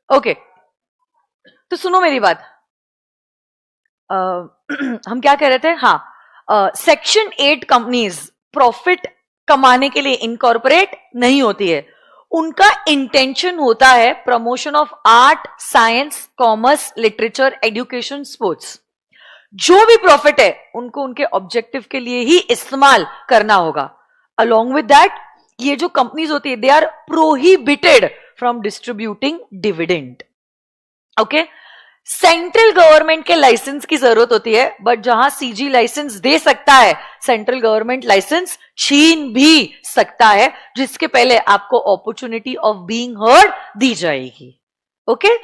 ओके, तो सुनो मेरी बात। अ, हम क्या कह रहे थे? हाँ, सेक्शन 8 कंपनीज प्रॉफिट कमाने के लिए इनकॉर्पोरेट नहीं होती है। उनका इंटेंशन होता है promotion of art, science, commerce, literature, education, sports. जो भी प्रॉफिट है उनको उनके ऑब्जेक्टिव के लिए ही इस्तेमाल करना होगा। अलोंग विद दैट, ये जो कंपनीज होती है they are prohibited from distributing dividend. Okay, central government के लाइसेंस की जरूरत होती है, बट जहां सीजी लाइसेंस दे सकता है सेंट्रल गवर्नमेंट लाइसेंस छीन भी सकता है, जिसके पहले आपको अपॉर्चुनिटी ऑफ बीइंग हर्ड दी जाएगी। ओके,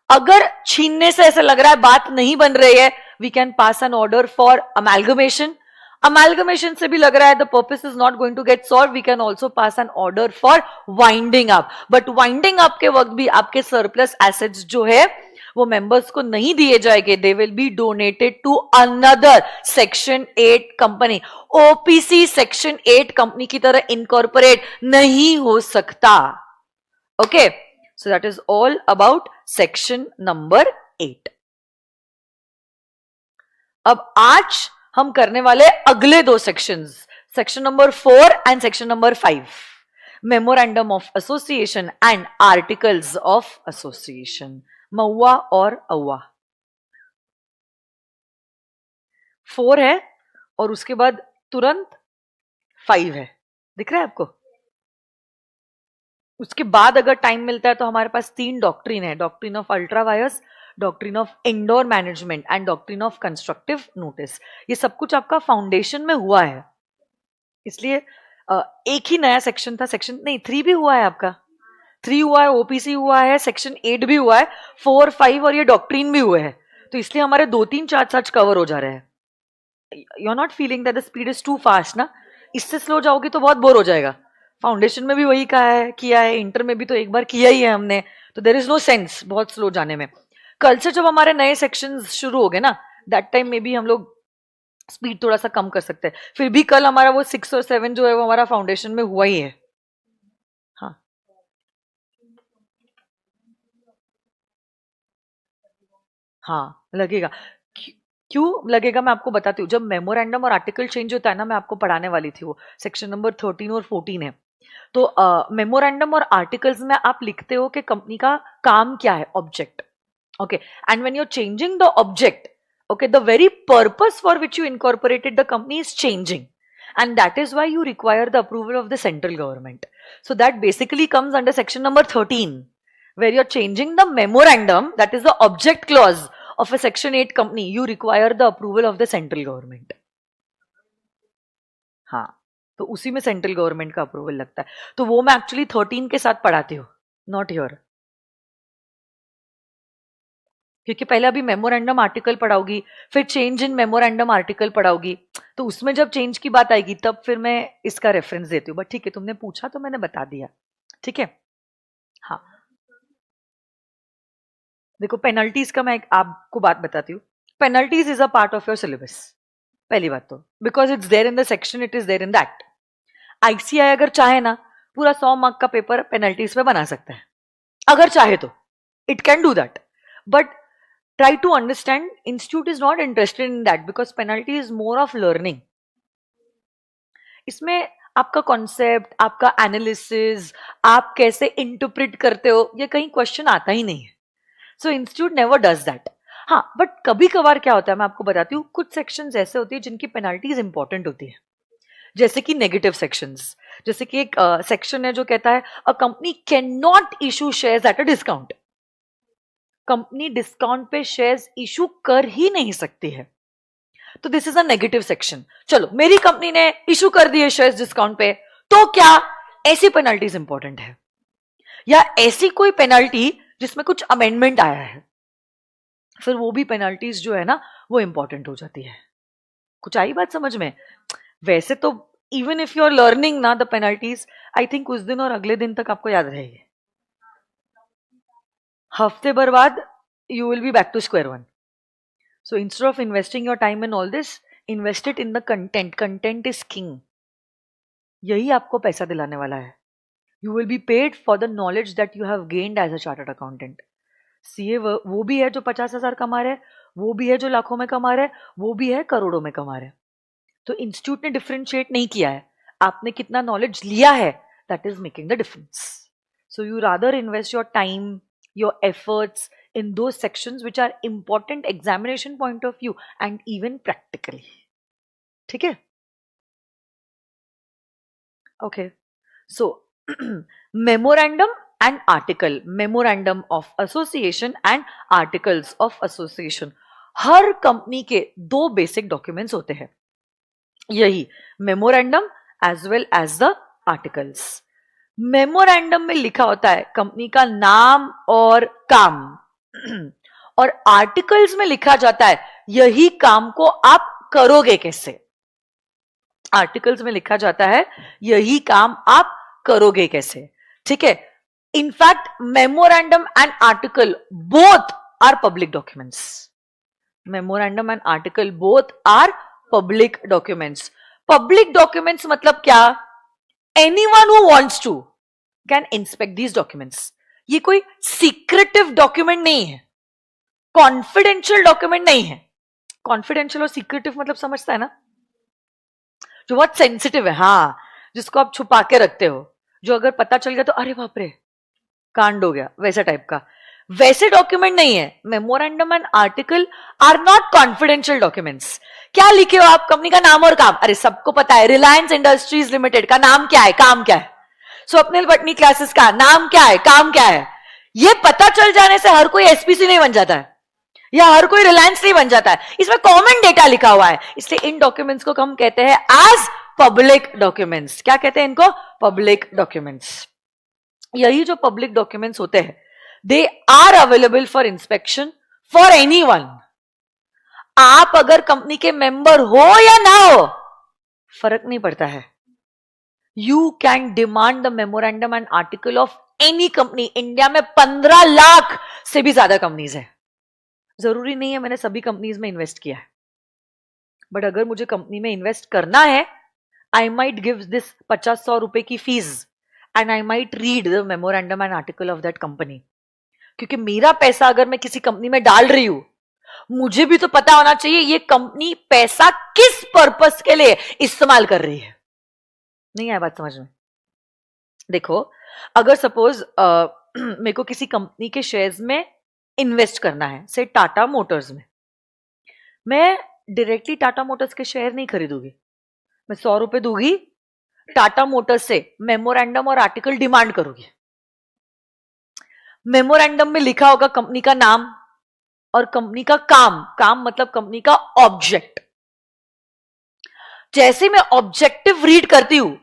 अगर छीनने से ऐसा लग रहा है बात नहीं बन रही है, we can pass an order for amalgamation. Amalgamation से भी लग रहा है the purpose is not going to get solve, we can also pass an order for winding up. But winding up के वक्त भी आपके सरप्लस एसेट्स जो है वो मेंबर्स को नहीं दिए जाएंगे, they will be donated to another section 8 company. OPC section 8 company की तरह इनकॉर्पोरेट नहीं हो सकता। Okay, so that is all about section number 8। अब आज हम करने वाले अगले दो sections, section number 4 and section number 5, memorandum of association and articles of association. महुआ और अव्वा 4 है और उसके बाद तुरंत 5 है, दिख रहा है आपको? उसके बाद अगर टाइम मिलता है तो हमारे पास 3 डॉक्ट्रिन है, doctrine of ultra vires, doctrine of indoor management and doctrine of constructive notice. ये सब कुछ आपका फाउंडेशन में हुआ है, इसलिए एक ही नया सेक्शन था, सेक्शन नहीं 3 भी हुआ है आपका, 3 हुआ है, ओपीसी हुआ है, सेक्शन 8 भी हुआ है, 4, 5 और ये डॉक्ट्रिन भी हुए हैं, तो इसलिए हमारे 2-3 चार्ट सच कवर हो जा रहे हैं। You are not feeling that the speed is too fast ना? इससे स्लो जाओगी तो बहुत बोर हो जाएगा। फाउंडेशन में भी वही कहा है, किया है, इंटर में भी तो एक बार किया ही है हमने, तो देयर इज नो सेंस बहुत स्लो जाने में। कल से जब हमारे नए सेक्शंस शुरू हो गए ना, दैट टाइम में भी हम लोग स्पीड थोड़ा सा कम कर सकते हैं। फिर भी कल हमारा वो 6 और 7 जो है वो हमारा फाउंडेशन में हुआ ही है। हाँ, हाँ लगेगा। क्यों लगेगा मैं आपको बताती हूँ। जब मेमोरेंडम और आर्टिकल चेंज होता है ना, मैं आपको पढ़ाने वाली थी, वो सेक्शन नंबर 13 और 14 है। तो मेमोरेंडम और आर्टिकल्स में आप लिखते हो कि कंपनी का काम क्या है, object. Okay, and when you are changing the object, okay, the very purpose for which you incorporated the company is changing. and that is why you require the approval of the central government. So that basically comes under section number 13, where you're changing the memorandum, that is the object clause of a section 8 company. You require the approval of the central government. हाँ, तो उसी में सेंट्रल गवर्नमेंट का अप्रूवल लगता है. तो वो मैं एक्चुअली 13 के साथ पढ़ाती हूँ, नॉट हियर. क्योंकि पहले अभी मेमोरेंडम आर्टिकल पढ़ाओगी, फिर चेंज इन मेमोरेंडम आर्टिकल पढ़ाओगी, तो उसमें जब चेंज की बात आएगी तब फिर मैं इसका रेफरेंस देती हूँ. बट ठीक है, तुमने पूछा तो मैंने बता दिया. ठीक है. हाँ, देखो पेनल्टीज का मैं आपको बात बताती हूँ. Penalties is a part of your syllabus. पहली बात तो because it's there in the section, it is there in the act. ICI अगर चाहे ना पूरा 100 मार्क का पेपर पेनल्टीज पे बना सकता है, अगर चाहे तो it can do that. But try to understand, institute is not interested in that because penalty is more of learning. इसमें आपका कॉन्सेप्ट, आपका एनालिसिस, आप कैसे इंटरप्रेट करते हो, ये कहीं क्वेश्चन आता ही नहीं है. सो इंस्टीट्यूट नेवर डज दैट. हाँ, बट कभी कभार क्या होता है मैं आपको बताती हूँ. कुछ सेक्शंस ऐसे होती है जिनकी पेनल्टीज इंपॉर्टेंट होती है, जैसे कि नेगेटिव सेक्शंस. जैसे कि एक सेक्शन है जो कहता है a company can not issue shares at a discount. Company discount पे शेयर्स इशू कर ही नहीं सकती है. तो this is a negative section. चलो, मेरी कंपनी ने इशू कर दिए शेयर्स डिस्काउंट पे, तो क्या ऐसी पेनल्टीज इंपॉर्टेंट है, या ऐसी कोई पेनल्टी जिसमें कुछ अमेंडमेंट आया है, फिर वो भी पेनल्टीज जो है ना वो इंपॉर्टेंट हो जाती है. कुछ आई बात समझ में? वैसे तो even if you are learning ना द पेनल्टीज, आई थिंक उस दिन और अगले दिन तक आपको याद रहेगी. हफ्ते भर बाद you will be back to square one. So instead of investing your time in all this, invest it in the content. Content is king. यही आपको पैसा दिलाने वाला है. You will be paid for the knowledge that you have gained as a chartered accountant. CA वो भी है जो 50,000 कमा रहे, वो भी है जो लाखों में कमा रहे, वो भी है करोड़ों में कमा रहे. तो इंस्टीट्यूट ने डिफरेंशिएट नहीं किया है. आपने कितना नॉलेज लिया है, that is making the difference. So you rather invest your time, your efforts in those sections which are important examination point of view and even practically. ठीक है? Okay. So memorandum and article, memorandum of association and articles of association. हर कंपनी के 2 बेसिक डॉक्यूमेंट्स होते हैं, यही memorandum as well as the articles. Memorandum में लिखा होता है कंपनी का नाम और काम, और आर्टिकल्स में लिखा जाता है यही काम को आप करोगे कैसे. आर्टिकल्स में लिखा जाता है यही काम आप करोगे कैसे. ठीक है. In fact memorandum and article both are public documents. Memorandum and article both are public documents. Public documents मतलब क्या? Anyone who wants to can inspect these documents. ये कोई secretive document नहीं है, confidential document नहीं है. Confidential और secretive मतलब समझता है ना, जो बहुत sensitive है. हाँ, जिसको आप छुपा के रखते हो, जो अगर पता चल गया तो अरे बाप रे कांड हो गया, वैसा टाइप का. वैसे डॉक्यूमेंट नहीं है. Memorandum and article are not confidential documents. क्या लिखे हो आप? कंपनी का नाम और काम. अरे सबको पता है, रिलायंस इंडस्ट्रीज लिमिटेड का नाम क्या है, काम क्या है. स्वप्निल भट्टनी क्लासेस का नाम क्या है, काम क्या है. ये पता चल जाने से हर कोई एसपीसी नहीं बन जाता है, या हर कोई रिलायंस नहीं बन जाता है. इसमें कॉमन डेटा लिखा हुआ है, इसलिए इन डॉक्यूमेंट्स को हम कहते हैं एज पब्लिक डॉक्यूमेंट्स. क्या कहते हैं इनको? Public documents. यही जो पब्लिक डॉक्यूमेंट्स होते हैं, they are available for inspection for anyone. आप अगर कंपनी के मेंबर हो या ना हो, फर्क नहीं पड़ता है. You can demand the memorandum and article of any company. India में 15 लाख से भी ज्यादा कंपनीज है. जरूरी नहीं है मैंने सभी कंपनीज में इन्वेस्ट किया है, बट अगर मुझे कंपनी में इन्वेस्ट करना है, आई माइट गिव दिस 50-100 रुपए की fees and I might read the memorandum and article of that company. क्योंकि मेरा पैसा अगर मैं किसी कंपनी में डाल रही हूं, मुझे भी तो पता होना चाहिए ये कंपनी पैसा किस पर्पस के लिए इस्तेमाल कर रही है. नहीं आया बात समझ में? देखो, अगर सपोज मेरे को किसी कंपनी के शेयर्स में इन्वेस्ट करना है, से टाटा मोटर्स में, मैं डायरेक्टली टाटा मोटर्स के शेयर नहीं खरीदूंगी. मैं 100 रुपए दूंगी, टाटा मोटर्स से मेमोरेंडम और आर्टिकल डिमांड करूंगी। मेमोरेंडम में लिखा होगा कंपनी का नाम और कंपनी का काम, काम मतलब कंपनी का ऑब्जेक्ट। जैसे मैं ऑब्जेक्टिव रीड करती हूं,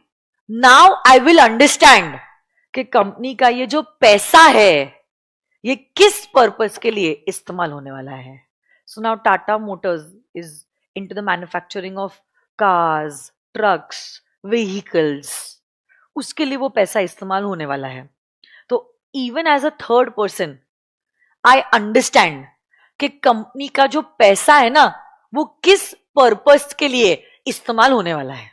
नाउ आई विल अंडरस्टैंड कि कंपनी का ये जो पैसा है ये किस पर्पस के लिए इस्तेमाल होने वाला है। So now Tata Motors is into the manufacturing of cars, trucks, vehicles, उसके लिए वो पैसा इस्तेमाल होने वाला है। तो even as a third person I understand कि कंपनी का जो पैसा है ना वो किस पर्पस के लिए इस्तेमाल होने वाला है।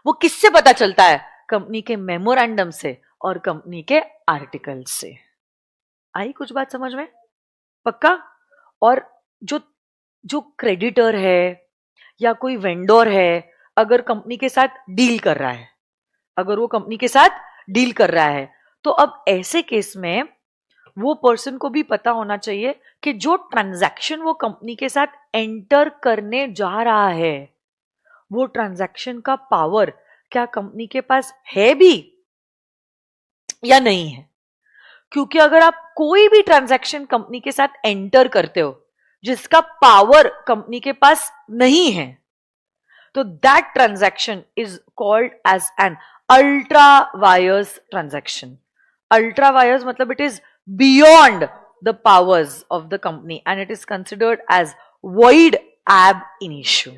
वो किससे पता चलता है? कंपनी के मेमोरेंडम से और कंपनी के आर्टिकल से। आई कुछ बात समझ में? पक्का? और जो जो क्रेडिटर है या कोई वेंडर है, अगर कंपनी के साथ डील कर रहा है, अगर वो कंपनी के साथ डील कर रहा है, तो अब ऐसे केस में वो पर्सन को भी पता होना चाहिए कि जो ट्रांजैक्शन वो कंपनी के साथ एंटर करने जा रहा है, वो ट्रांजैक्शन का पावर क्या कंपनी के पास है भी या नहीं है। क्योंकि अगर आप कोई भी ट्रांजैक्शन कंपनी के साथ एंटर करते हो जिसका पावर कंपनी के पास नहीं है, तो that transaction is called as an ultra vires transaction. Ultra vires मतलब it is beyond the powers of the company and it is considered as void ab initio.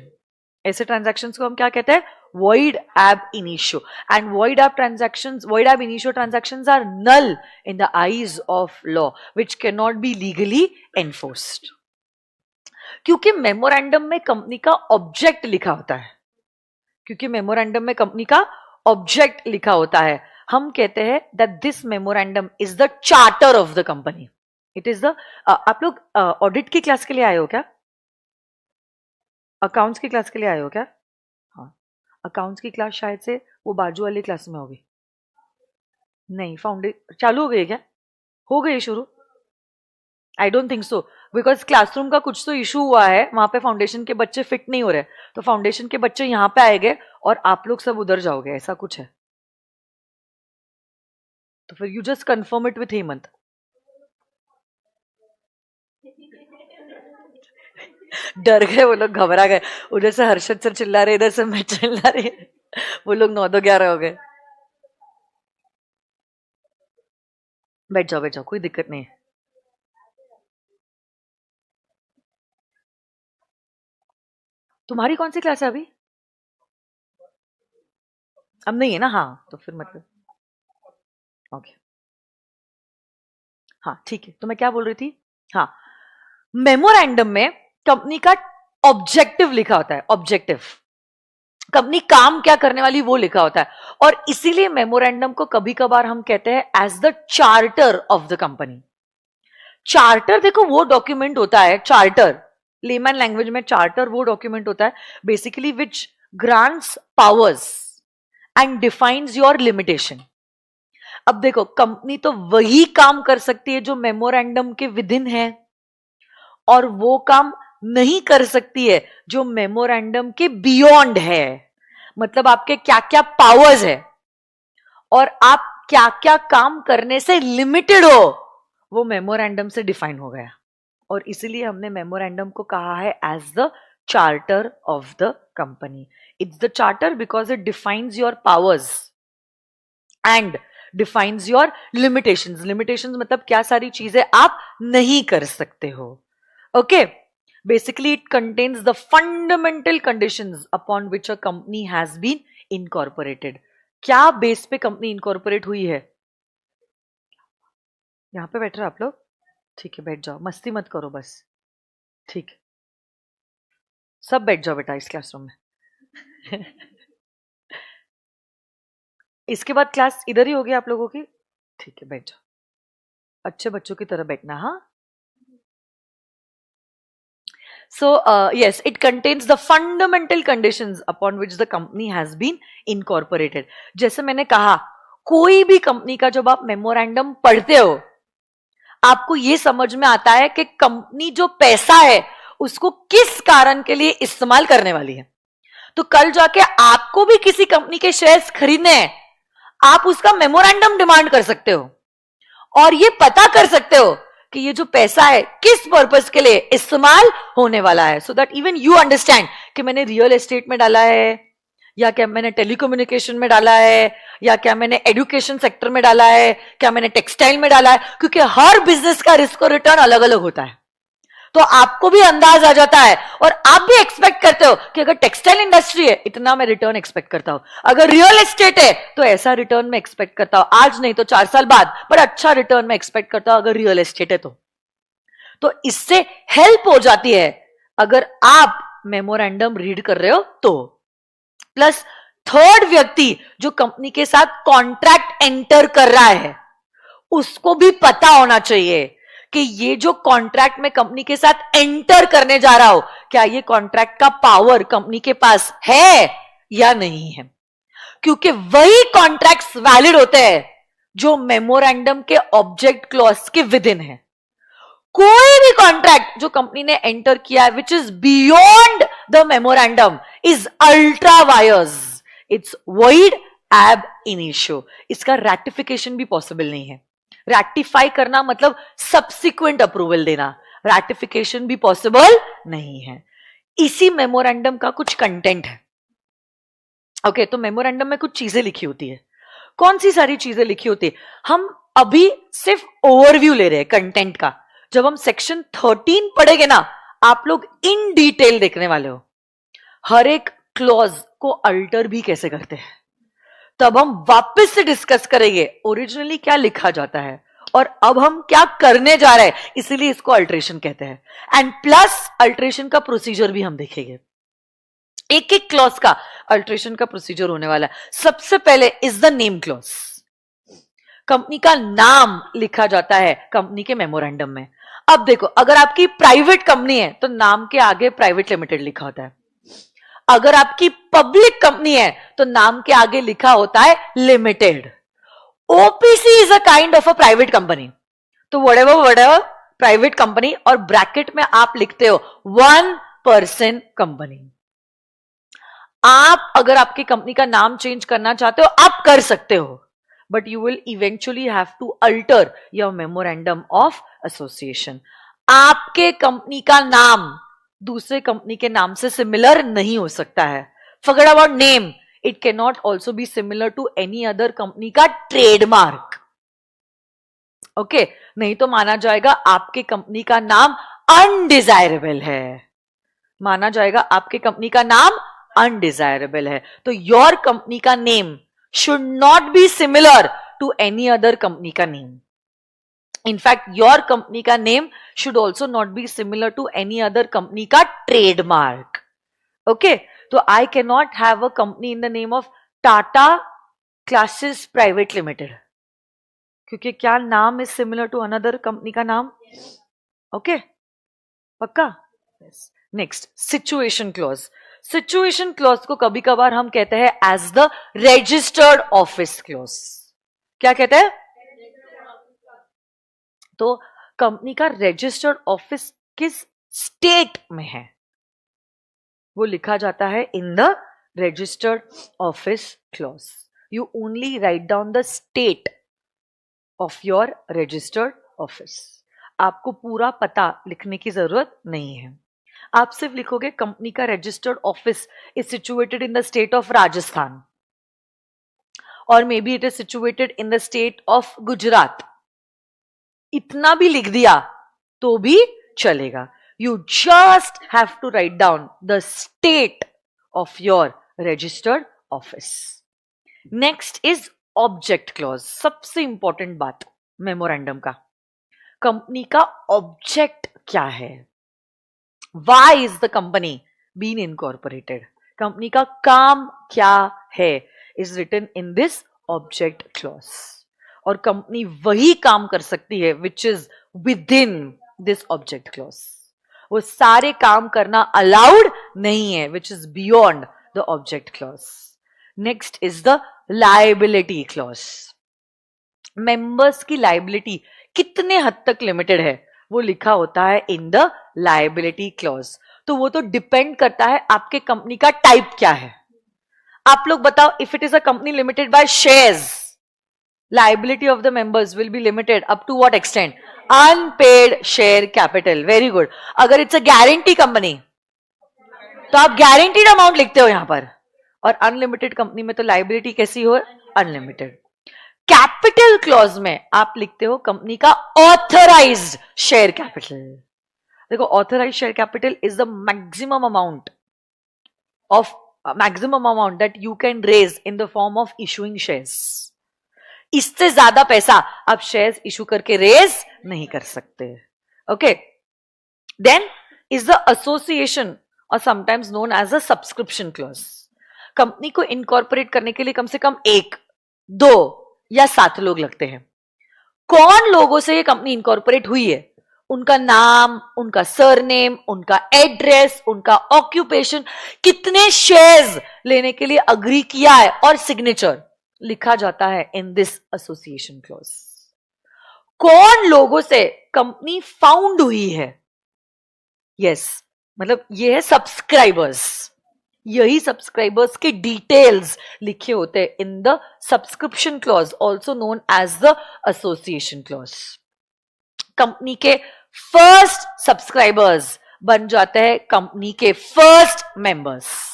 ऐसे ट्रांजैक्शंस को हम क्या कहते हैं? void ab initio. And void ab transactions, void ab initio transactions are null in the eyes of law, which cannot be legally enforced. क्योंकि मेमोरेंडम में कंपनी का ऑब्जेक्ट लिखा होता है, क्योंकि मेमोरेंडम में कंपनी का ऑब्जेक्ट लिखा होता है, हम कहते हैं that this memorandum is the charter of the company. It is the आप लोग ऑडिट की क्लास के लिए आए हो क्या? अकाउंट्स की क्लास के लिए आए हो क्या? अकाउंट्स की क्लास शायद से वो बाजू वाली क्लास में होगी। नहीं, फाउंडेशन चालू हो गई क्या? हो गई शुरू? I don't think so, because classroom का कुछ तो इशू हुआ है, वहां पे फाउंडेशन के बच्चे फिट नहीं हो रहे, तो फाउंडेशन के बच्चे यहां पे आएंगे और आप लोग सब उधर जाओगे, ऐसा कुछ है। तो फिर you just confirm it with Hemant. डर गए वो लोग, घबरा गए, उधर से हर्षद सर चिल्ला रहे, इधर से मैं चिल्ला रही, वो लोग 9-2-11 हो गए। बैठ जाओ बैठ जाओ, कोई दिक्कत नहीं है। तुम्हारी कौन सी क्लास है अभी? अब नहीं है ना? हाँ तो फिर मतलब ओके, हाँ ठीक है। तो मैं क्या बोल रही थी? हाँ, मेमोरेंडम में कंपनी का ऑब्जेक्टिव लिखा होता है, ऑब्जेक्टिव, कंपनी काम क्या करने वाली वो लिखा होता है, और इसीलिए मेमोरेंडम को कभी कभार हम कहते हैं as the charter of the company. Charter देखो वो डॉक्यूमेंट होता है, चार्टर लेमैन लैंग्वेज में चार्टर वो डॉक्यूमेंट होता है basically which grants powers and defines your limitation. अब देखो, कंपनी तो वही काम कर सकती है जो मेमोरेंडम के विदिन है, और वो काम नहीं कर सकती है जो मेमोरेंडम के बियॉन्ड है। मतलब आपके क्या क्या पावर्स है और आप क्या क्या काम करने से लिमिटेड हो, वो मेमोरेंडम से डिफाइन हो गया, और इसीलिए हमने मेमोरेंडम को कहा है as the charter of the company. It's the charter because it defines your powers and defines your limitations. Limitations मतलब क्या सारी चीजें आप नहीं कर सकते हो। Okay, basically it contains the fundamental conditions upon which a company has been incorporated. क्या बेस पे कंपनी इनकॉर्पोरेट हुई है? यहां पे बैठ रहे आप लोग? ठीक है, बैठ जाओ, मस्ती मत करो बस, ठीक है, सब बैठ जाओ बेटा इस क्लासरूम में। इसके बाद क्लास इधर ही होगी आप लोगों की, ठीक है, बैठ जाओ, अच्छे बच्चों की तरह बैठना। हाँ, so yes, it contains the fundamental conditions upon which the company has been incorporated. जैसे मैंने कहा, कोई भी कंपनी का जब आप मेमोरेंडम पढ़ते हो, आपको यह समझ में आता है कि कंपनी जो पैसा है उसको किस कारण के लिए इस्तेमाल करने वाली है। तो कल जाके आपको भी किसी कंपनी के शेयर्स खरीदने हैं, आप उसका मेमोरेंडम डिमांड कर सकते हो और ये पता कर सकते हो कि ये जो पैसा है किस पर्पस के लिए इस्तेमाल होने वाला है, so that even you understand कि मैंने रियल एस्टेट में डाला है, या क्या मैंने टेलीकम्युनिकेशन में डाला है, या क्या मैंने एजुकेशन सेक्टर में डाला है, क्या मैंने टेक्सटाइल में डाला है, क्योंकि हर बिजनेस का रिस्क और रिटर्न अलग अलग होता है। तो आपको भी अंदाज आ जाता है और आप भी एक्सपेक्ट करते हो कि अगर टेक्सटाइल इंडस्ट्री है इतना मैं रिटर्न एक्सपेक्ट करता हूं, अगर रियल एस्टेट है तो ऐसा रिटर्न मैं एक्सपेक्ट करता हूं, आज नहीं तो 4 साल बाद, पर अच्छा रिटर्न मैं एक्सपेक्ट करता हूं अगर रियल एस्टेट है तो इससे हेल्प हो जाती है अगर आप मेमोरेंडम रीड कर रहे हो तो। प्लस थर्ड व्यक्ति जो कंपनी के साथ कॉन्ट्रैक्ट एंटर कर रहा है उसको भी पता होना चाहिए कि ये जो कॉन्ट्रैक्ट में कंपनी के साथ एंटर करने जा रहा हो, क्या ये कॉन्ट्रैक्ट का पावर कंपनी के पास है या नहीं है, क्योंकि वही कॉन्ट्रैक्ट्स वैलिड होते हैं जो मेमोरेंडम के ऑब्जेक्ट क्लॉज के विद इन है। कोई भी कॉन्ट्रैक्ट जो कंपनी ने एंटर किया है which is beyond the memorandum is ultra vires, it's void ab initio, इसका रैटिफिकेशन भी पॉसिबल नहीं है। रैटिफाई करना मतलब सब्सिक्वेंट अप्रूवल देना, रैटिफिकेशन भी पॉसिबल नहीं है। इसी मेमोरेंडम का कुछ कंटेंट है। ओके, तो मेमोरेंडम में कुछ चीजें लिखी होती है। कौन सी सारी चीजें लिखी होती है? हम अभी सिर्फ ओवरव्यू ले रहे हैं कंटेंट का। जब हम सेक्शन 13 पढ़ेंगे ना, आप लोग इन डिटेल देखने वाले हो हर एक क्लॉज को अल्टर भी कैसे करते हैं, तब हम वापस से डिस्कस करेंगे ओरिजिनली क्या लिखा जाता है और अब हम क्या करने जा रहे हैं, इसीलिए इसको अल्टरेशन कहते हैं। एंड प्लस अल्टरेशन का प्रोसीजर भी हम देखेंगे, एक एक क्लॉज का अल्टरेशन का प्रोसीजर होने वाला है। सबसे पहले is the name clause. Company का नाम लिखा जाता है कंपनी के मेमोरेंडम में। अब देखो, अगर आपकी प्राइवेट कंपनी है तो नाम के आगे प्राइवेट लिमिटेड लिखा होता है, अगर आपकी पब्लिक कंपनी है तो नाम के आगे लिखा होता है limited. OPC is a kind of a private company, तो व्हाटएवर प्राइवेट कंपनी और ब्रैकेट में आप लिखते हो 1% कंपनी। आप अगर आपकी कंपनी का नाम चेंज करना चाहते हो आप कर सकते हो, but you will eventually have to alter your memorandum of association. आपके कंपनी का नाम दूसरे कंपनी के नाम से सिमिलर नहीं हो सकता है। Forget about name, it cannot also be similar to any other company का ट्रेडमार्क। ओके, नहीं तो माना जाएगा आपके कंपनी का नाम अनडिजायरेबल है, माना जाएगा आपके कंपनी का नाम अनडिजायरेबल है। तो योर कंपनी का name should not be similar to any other company का name. In fact, your company का name should also not be similar to any other company का trademark. Okay, तो I cannot have a company in the name of Tata Classes Private Limited, क्योंकि क्या नाम is similar to another company का नाम? Okay, पक्का? Yes. Next, situation clause. Situation clause को कभी कभार हम कहते हैं as the registered office clause. क्या कहते हैं? तो कंपनी का रजिस्टर्ड ऑफिस किस स्टेट में है वो लिखा जाता है in the registered office clause. You only right down the state of your registered office. आपको पूरा पता लिखने की जरूरत नहीं है, आप सिर्फ लिखोगे कंपनी का registered office is situated in the state of Rajasthan or maybe it is situated in the state of Gujarat. इतना भी लिख दिया तो भी चलेगा। You just have to write down the state of your registered office. Next is object clause. सबसे इंपॉर्टेंट बात मेमोरेंडम का, कंपनी का ऑब्जेक्ट क्या है, Why is the company being incorporated? Company का काम क्या है is written in this object clause. और कंपनी वही काम कर सकती है which is within this object clause. वो सारे काम करना allowed नहीं है which is beyond the object clause. Next is the liability clause. Members की liability कितने हद तक लिमिटेड है वो लिखा होता है इन द लायबिलिटी क्लॉज। तो वो तो डिपेंड करता है आपके कंपनी का टाइप क्या है। आप लोग बताओ, if it is a company limited by shares, liability of the members will be limited up to what extent? Unpaid share capital. Very good. अगर it's a guarantee company तो आप guaranteed amount लिखते हो यहां पर, और अनलिमिटेड कंपनी में तो लाइबिलिटी कैसी हो? अनलिमिटेड। कैपिटल क्लॉज में आप लिखते हो कंपनी का ऑथराइज्ड शेयर कैपिटल। देखो, authorised share capital is the maximum amount that you can raise in the form of issuing shares. इससे ज्यादा पैसा आप शेयर्स इशू करके रेज नहीं कर सकते। Okay, then is the association or sometimes known as a subscription clause. Company को इनकॉर्पोरेट करने के लिए कम से कम 1, 2 या 7 लोग लगते हैं। कौन लोगों से ये कंपनी इनकॉर्पोरेट हुई है, उनका नाम, उनका सरनेम, उनका एड्रेस, उनका ऑक्यूपेशन, कितने शेयर्स लेने के लिए अग्री किया है, और सिग्नेचर लिखा जाता है इन दिस एसोसिएशन क्लॉज। कौन लोगों से कंपनी फाउंड हुई है, यस, मतलब ये है सब्सक्राइबर्स। यही सब्सक्राइबर्स के डिटेल्स लिखे होते हैं in the subscription clause, also known as the association clause. Company के फर्स्ट सब्सक्राइबर्स बन जाते हैं कंपनी के फर्स्ट मेंबर्स।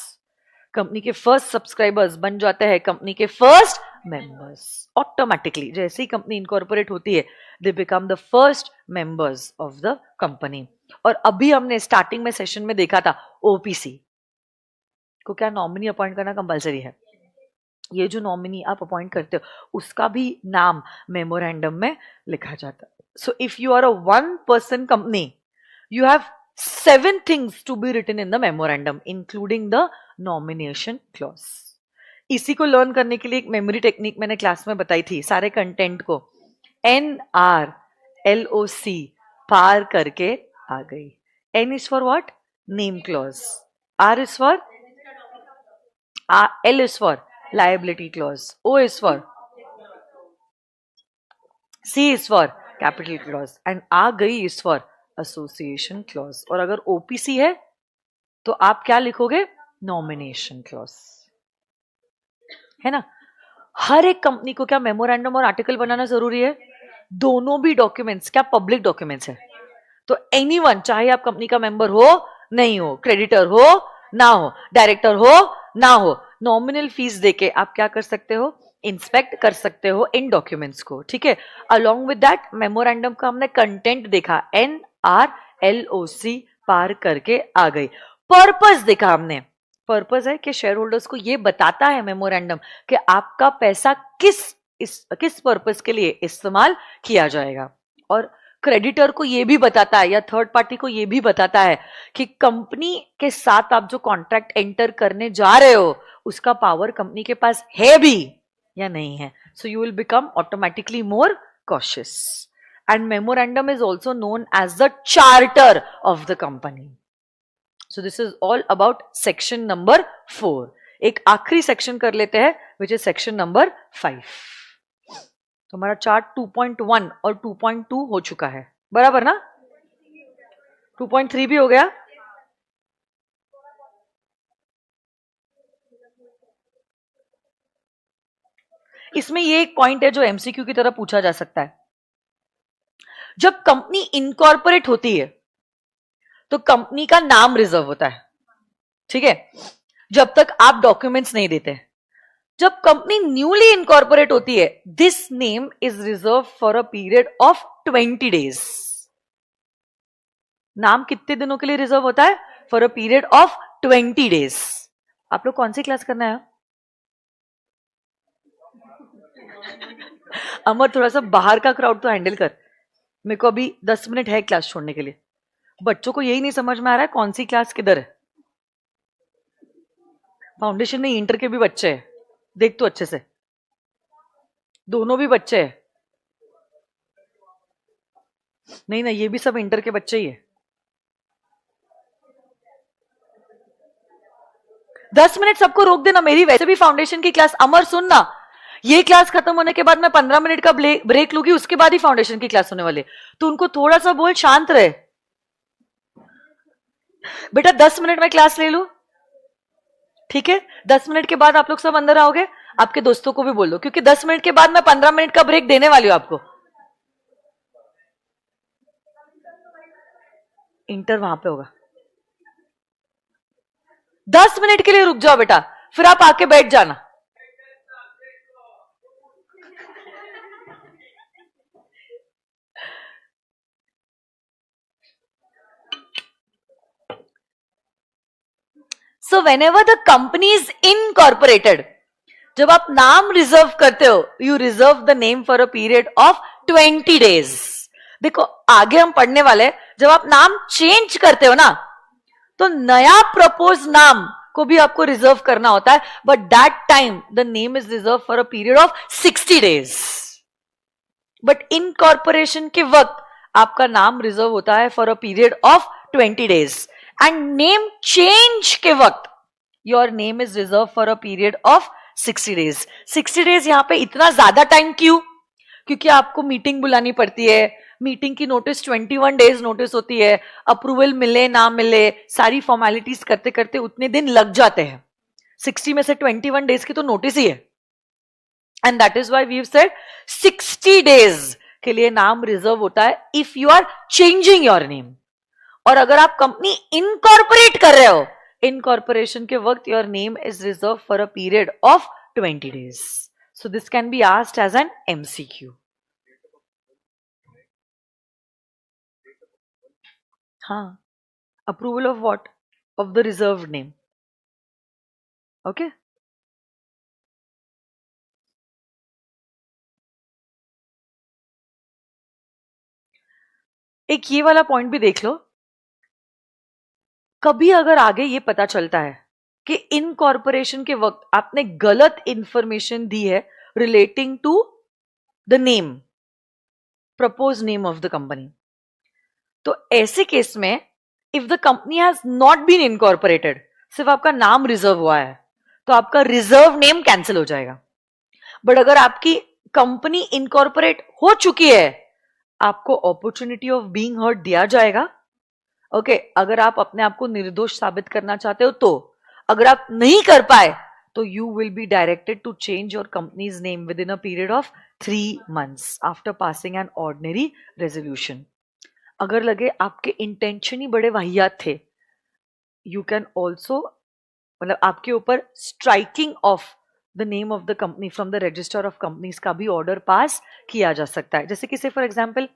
कंपनी के फर्स्ट सब्सक्राइबर्स बन जाते हैं कंपनी के फर्स्ट मेंबर्स ऑटोमेटिकली। जैसे ही कंपनी इनकॉर्पोरेट होती है, they become the first members of the company. और अभी हमने स्टार्टिंग में सेशन में देखा था, ओपीसी को क्या नॉमिनी अपॉइंट करना कंपलसरी है। ये जो नॉमिनी आप अपॉइंट करते हो, उसका भी नाम मेमोरेंडम में लिखा जाता है। So if you are a 1 person company, you have 7 things to be written in the memorandum, including the nomination clause. इसी को लर्न करने के लिए एक मेमोरी टेक्निक मैंने क्लास में बताई थी। सारे कंटेंट को NRLOC पार करके आ गई। N is for what? Name clause. R is for L is for liability clause. O is for C is for capital clause and आ गई is for association clause। और अगर OPC है तो आप क्या लिखोगे? nomination clause, है ना। हर एक कंपनी को क्या मेमोरेंडम और आर्टिकल बनाना जरूरी है? दोनों भी डॉक्यूमेंट्स क्या पब्लिक डॉक्यूमेंट्स है। तो एनीवन, चाहे आप कंपनी का मेंबर हो नहीं हो, क्रेडिटर हो ना हो, डायरेक्टर हो ना हो, नॉमिनल फीस देके आप क्या कर सकते हो? इंस्पेक्ट कर सकते हो इन डॉक्यूमेंट्स को, ठीक है। अलोंग विद दैट मेमोरेंडम का हमने कंटेंट देखा, NRLOC पार करके आ गई। पर्पस देखा हमने, पर्पस है कि शेयर होल्डर्स को ये बताता है मेमोरेंडम कि आपका पैसा किस पर्पस के लिए इस्तेमाल किया जाएगा। और क्रेडिटर को ये भी बताता है या थर्ड पार्टी को ये भी बताता है कि कंपनी के साथ आप जो कॉन्ट्रैक्ट एंटर करने जा रहे हो उसका पावर कंपनी के पास है भी या नहीं है। So you will become automatically more cautious. And memorandum is also known as the charter of the company. So this is all about section number 4। एक आखिरी सेक्शन कर लेते हैं विच इज सेक्शन नंबर 5। तो हमारा चार्ट 2.1 और 2.2 हो चुका है, बराबर ना। 2.3 भी हो गया। इसमें ये एक पॉइंट है जो एमसीक्यू की तरह पूछा जा सकता है। जब कंपनी इनकॉर्पोरेट होती है तो कंपनी का नाम रिजर्व होता है, ठीक है, जब तक आप डॉक्यूमेंट्स नहीं देते। जब कंपनी न्यूली इनकॉर्पोरेट होती है, this name is reserve for a period of 20 days। नाम कितने दिनों के लिए रिजर्व होता है? For a period of 20 days। आप लोग कौन सी क्लास करना है? अमर, थोड़ा सा बाहर का क्राउड तो हैंडल कर। मेरे को अभी 10 मिनट है क्लास छोड़ने के लिए। बच्चों को यही नहीं समझ में आ रहा है कौन सी क्लास किधर है। फाउंडेशन में इंटर के भी बच्चे हैं, देख तो अच्छे से, दोनों भी बच्चे हैं। नहीं ना, ये भी सब इंटर के बच्चे ही है। 10 मिनट सबको रोक देना, मेरी वैसे भी फाउंडेशन की क्लास। अमर सुन ना, ये क्लास खत्म होने के बाद मैं 15 मिनट का ब्रेक लूंगी, उसके बाद ही फाउंडेशन की क्लास होने वाली। तो उनको थोड़ा सा बोल शांत रहे। बेटा 10 मिनट में क्लास ले लू, ठीक है? 10 मिनट के बाद आप लोग सब अंदर आओगे, आपके दोस्तों को भी बोल दो, क्योंकि 10 मिनट के बाद मैं 15 मिनट का ब्रेक देने वाली हूं आपको। इंटर वहां पे होगा। 10 मिनट के लिए रुक जाओ बेटा, फिर आप आके बैठ जाना। So when ever the company is incorporated, जब आप नाम रिजर्व करते हो, you reserve the name for a period of 20 days. देखो आगे हम पढ़ने वाले, जब आप नाम चेंज करते हो ना, तो नया प्रपोज नाम को भी आपको रिजर्व करना होता है, but that time the name is reserve for a period of 60 days. But incorporation के वक्त आपका नाम रिजर्व होता है for a period of 20 days, and name change के वक्त your name is reserve for a period of 60 days. 60 days यहां पे इतना ज्यादा टाइम क्यों? क्योंकि आपको मीटिंग बुलानी पड़ती है, मीटिंग की नोटिस 21 डेज नोटिस होती है, अप्रूवल मिले ना मिले, सारी फॉर्मेलिटीज करते करते उतने दिन लग जाते हैं। 60 में से 21 डेज की तो नोटिस ही है, and that is why we said 60 days के लिए नाम रिजर्व होता है if you are changing your name. और अगर आप कंपनी इनकॉर्पोरेट कर रहे हो, इनकॉर्पोरेशन के वक्त your name is reserve for a period of 20 days. So this can be asked as an MCQ. हाँ, approval of what? Of the reserve name. Okay, एक ये वाला पॉइंट भी देख लो। कभी अगर आगे ये पता चलता है कि इनकॉर्पोरेशन के वक्त आपने गलत इंफॉर्मेशन दी है relating to the name, propose name of the company, तो ऐसे केस में if the company has not been incorporated, सिर्फ आपका नाम रिजर्व हुआ है, तो आपका रिजर्व नेम कैंसिल हो जाएगा। बट अगर आपकी कंपनी इनकॉर्पोरेट हो चुकी है, आपको अपॉर्चुनिटी ऑफ बीइंग हर्ड दिया जाएगा। ओके, अगर आप अपने आप को निर्दोष साबित करना चाहते हो तो, अगर आप नहीं कर पाए तो you will be directed to change your company's name within a period of 3 months after passing an ordinary resolution. अगर लगे आपके इंटेंशन ही बड़े वाहियात थे, यू कैन ऑल्सो, मतलब आपके ऊपर striking off the name of the company from the register of companies का भी ऑर्डर पास किया जा सकता है। जैसे कि फॉर एग्जाम्पल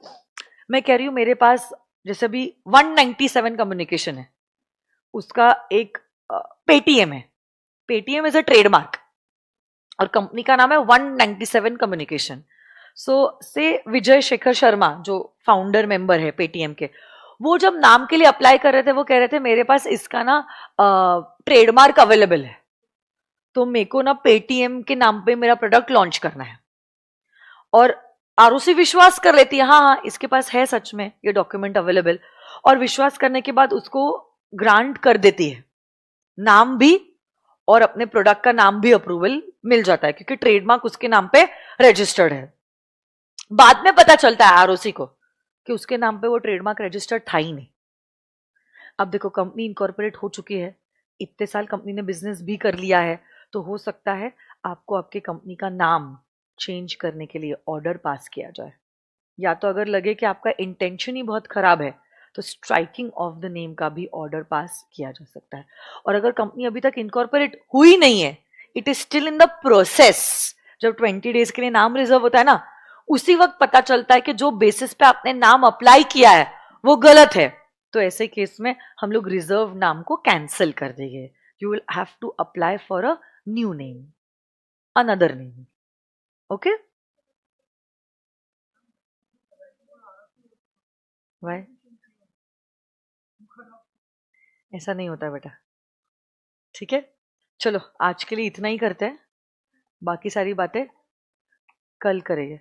मैं कह रही हूं मेरे पास जैसे अभी 197 कम्युनिकेशन है, उसका एक पेटीएम है, पेटीएम इज अ ट्रेडमार्क और कंपनी का नाम है 197 कम्युनिकेशन। सो से विजय शेखर शर्मा जो फाउंडर मेंबर है पेटीएम के, वो जब नाम के लिए अप्लाई कर रहे थे, वो कह रहे थे मेरे पास इसका ना ट्रेडमार्क अवेलेबल है, तो मेरे को ना पेटीएम के नाम पे मेरा प्रोडक्ट लॉन्च करना है। और आरओसी विश्वास कर लेती है, हाँ हाँ इसके पास है सच में ये डॉक्यूमेंट अवेलेबल, और विश्वास करने के बाद उसको ग्रांट कर देती है, नाम भी और अपने प्रोडक्ट का नाम भी अप्रूवल मिल जाता है, क्योंकि ट्रेडमार्क उसके नाम पे रजिस्टर्ड है। बाद में पता चलता है आरओसी को कि उसके नाम पे वो ट्रेडमार्क रजिस्टर्ड था ही नहीं। अब देखो कंपनी इनकॉर्पोरेट हो चुकी है, इतने साल कंपनी ने बिजनेस भी कर लिया है, तो हो सकता है आपको आपके कंपनी का नाम चेंज करने के लिए ऑर्डर पास किया जाए, या तो अगर लगे कि आपका इंटेंशन ही बहुत खराब है तो स्ट्राइकिंग ऑफ द नेम का भी ऑर्डर पास किया जा सकता है। और अगर कंपनी अभी तक इनकॉर्पोरेट हुई नहीं है, it is still in the process, जब 20 डेज के लिए नाम रिजर्व होता है ना, उसी वक्त पता चलता है कि जो बेसिस पे आपने नाम अप्लाई किया है वो गलत है, तो ऐसे केस में हम लोग रिजर्व नाम को कैंसिल कर देंगे। You will have to apply for a new name, another name. Okay, why? ऐसा नहीं होता बेटा, ठीक है? चलो आज के लिए इतना ही करते हैं, बाकी सारी बातें कल करेंगे।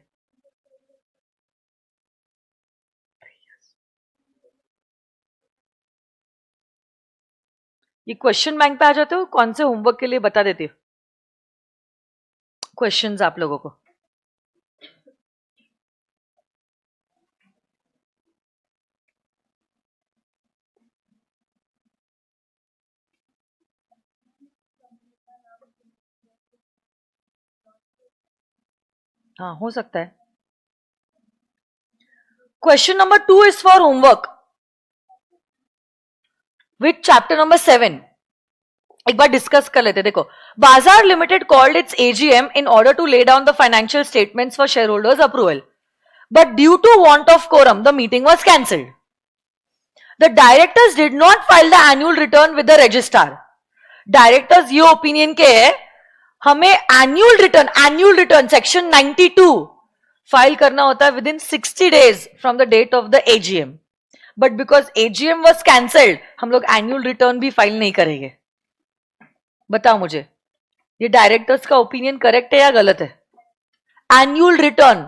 ये क्वेश्चन बैंक पे आ जाते हो, कौन से होमवर्क के लिए बता देती हूँ। क्वेश्चंस आप लोगों को? हाँ, हो सकता है. Question number 2 is for homework with chapter number 7. एक बार डिस्कस कर लेते. देखो, Bazar limited called its AGM in order to lay down the financial statements for shareholders approval, but due to want of quorum the meeting was cancelled. The directors did not file the annual return with the registrar. Directors ये ओपिनियन के है हमें एनुअल रिटर्न सेक्शन 92 फाइल करना होता है within 60 days from the date of the AGM, but because AGM was cancelled हम लोग एनुअल रिटर्न भी फाइल नहीं करेंगे. बताओ मुझे, ये डायरेक्टर्स का ओपिनियन करेक्ट है या गलत है? Annual return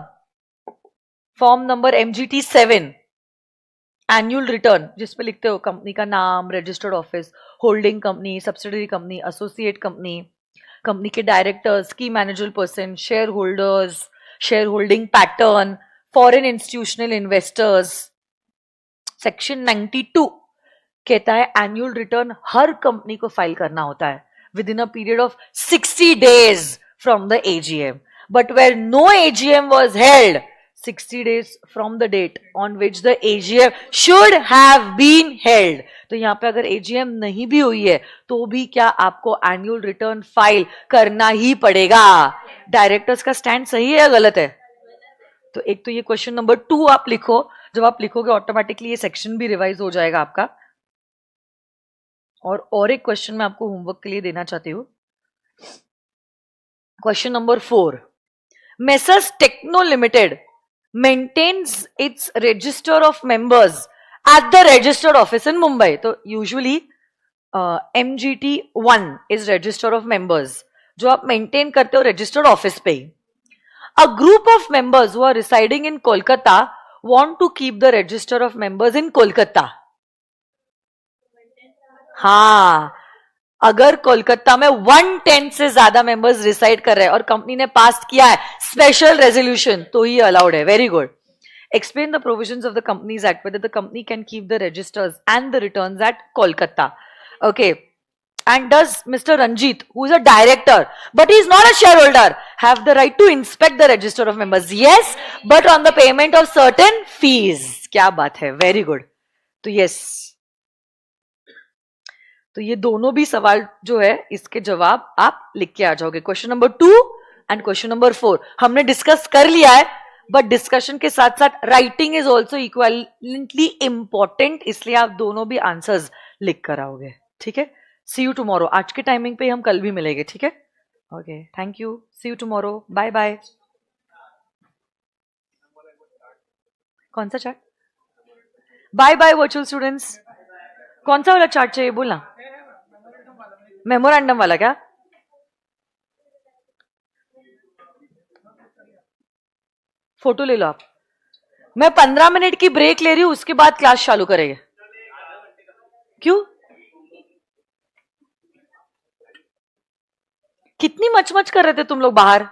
form number MGT 7, annual return जिसपे लिखते हो कंपनी का नाम, registered office, holding company, subsidiary company, associate company, company के डायरेक्टर्स, की manager person, share holders, share holding pattern, foreign institutional investors. Section 92 कहता है एनुअल रिटर्न हर कंपनी को फाइल करना होता है within a period of 60 days from the AGM. But where no AGM was held, 60 days from the date on which the AGM should have been held. तो यहाँ पे अगर AGM नहीं भी हुई है तो भी क्या आपको एनुअल रिटर्न फाइल करना ही पड़ेगा? डायरेक्टर्स का स्टैंड सही है या गलत है? तो एक तो ये क्वेश्चन नंबर 2 आप लिखो. जब आप लिखोगे ऑटोमेटिकली ये सेक्शन भी रिवाइज हो जाएगा आपका. और एक क्वेश्चन मैं आपको होमवर्क के लिए देना चाहती हूं. Question number 4. Messrs techno limited maintains its register of members at the registered office in Mumbai. तो usually MGT 1 is register of members जो आप मेंटेन करते हो रजिस्टर्ड ऑफिस पे ही. A group of members who are residing in Kolkata want to keep the register of members in Kolkata. हाँ, अगर कोलकाता में 110 से ज्यादा मेंबर्स रिसाइड कर रहे हैं और कंपनी ने पास किया है स्पेशल रेजोल्यूशन तो ही अलाउड है. Very good. Explain the provisions of the companies act whether the company can keep the registers and the returns at Kolkata. Okay. And does Mr. Ranjit, who is a director, but he is not a shareholder, have the right to inspect the register of members? Yes, but on the payment of certain fees. क्या बात है, very good. तो yes. तो ये दोनों भी सवाल जो है इसके जवाब आप लिख के आ जाओगे. Question number 2 and question number 4 हमने डिस्कस कर लिया है, बट डिस्कशन के साथ साथ writing is also equivalently important, इसलिए आप दोनों भी आंसर्स लिख कर आओगे. ठीक है. सी यू टुमारो. आज के टाइमिंग पे हम कल भी मिलेंगे. ठीक है. Okay, thank you. See you tomorrow. Bye bye. कौन सा chart? Bye bye virtual students. कौन सा वाला चार्ट चाहिए बोलना? मेमोरेंडम वाला क्या? फोटो ले लो आप. मैं 15 मिनट की ब्रेक ले रही हूं, उसके बाद क्लास चालू करेंगे. क्यों? कितनी मच कर रहे थे तुम लोग बाहर?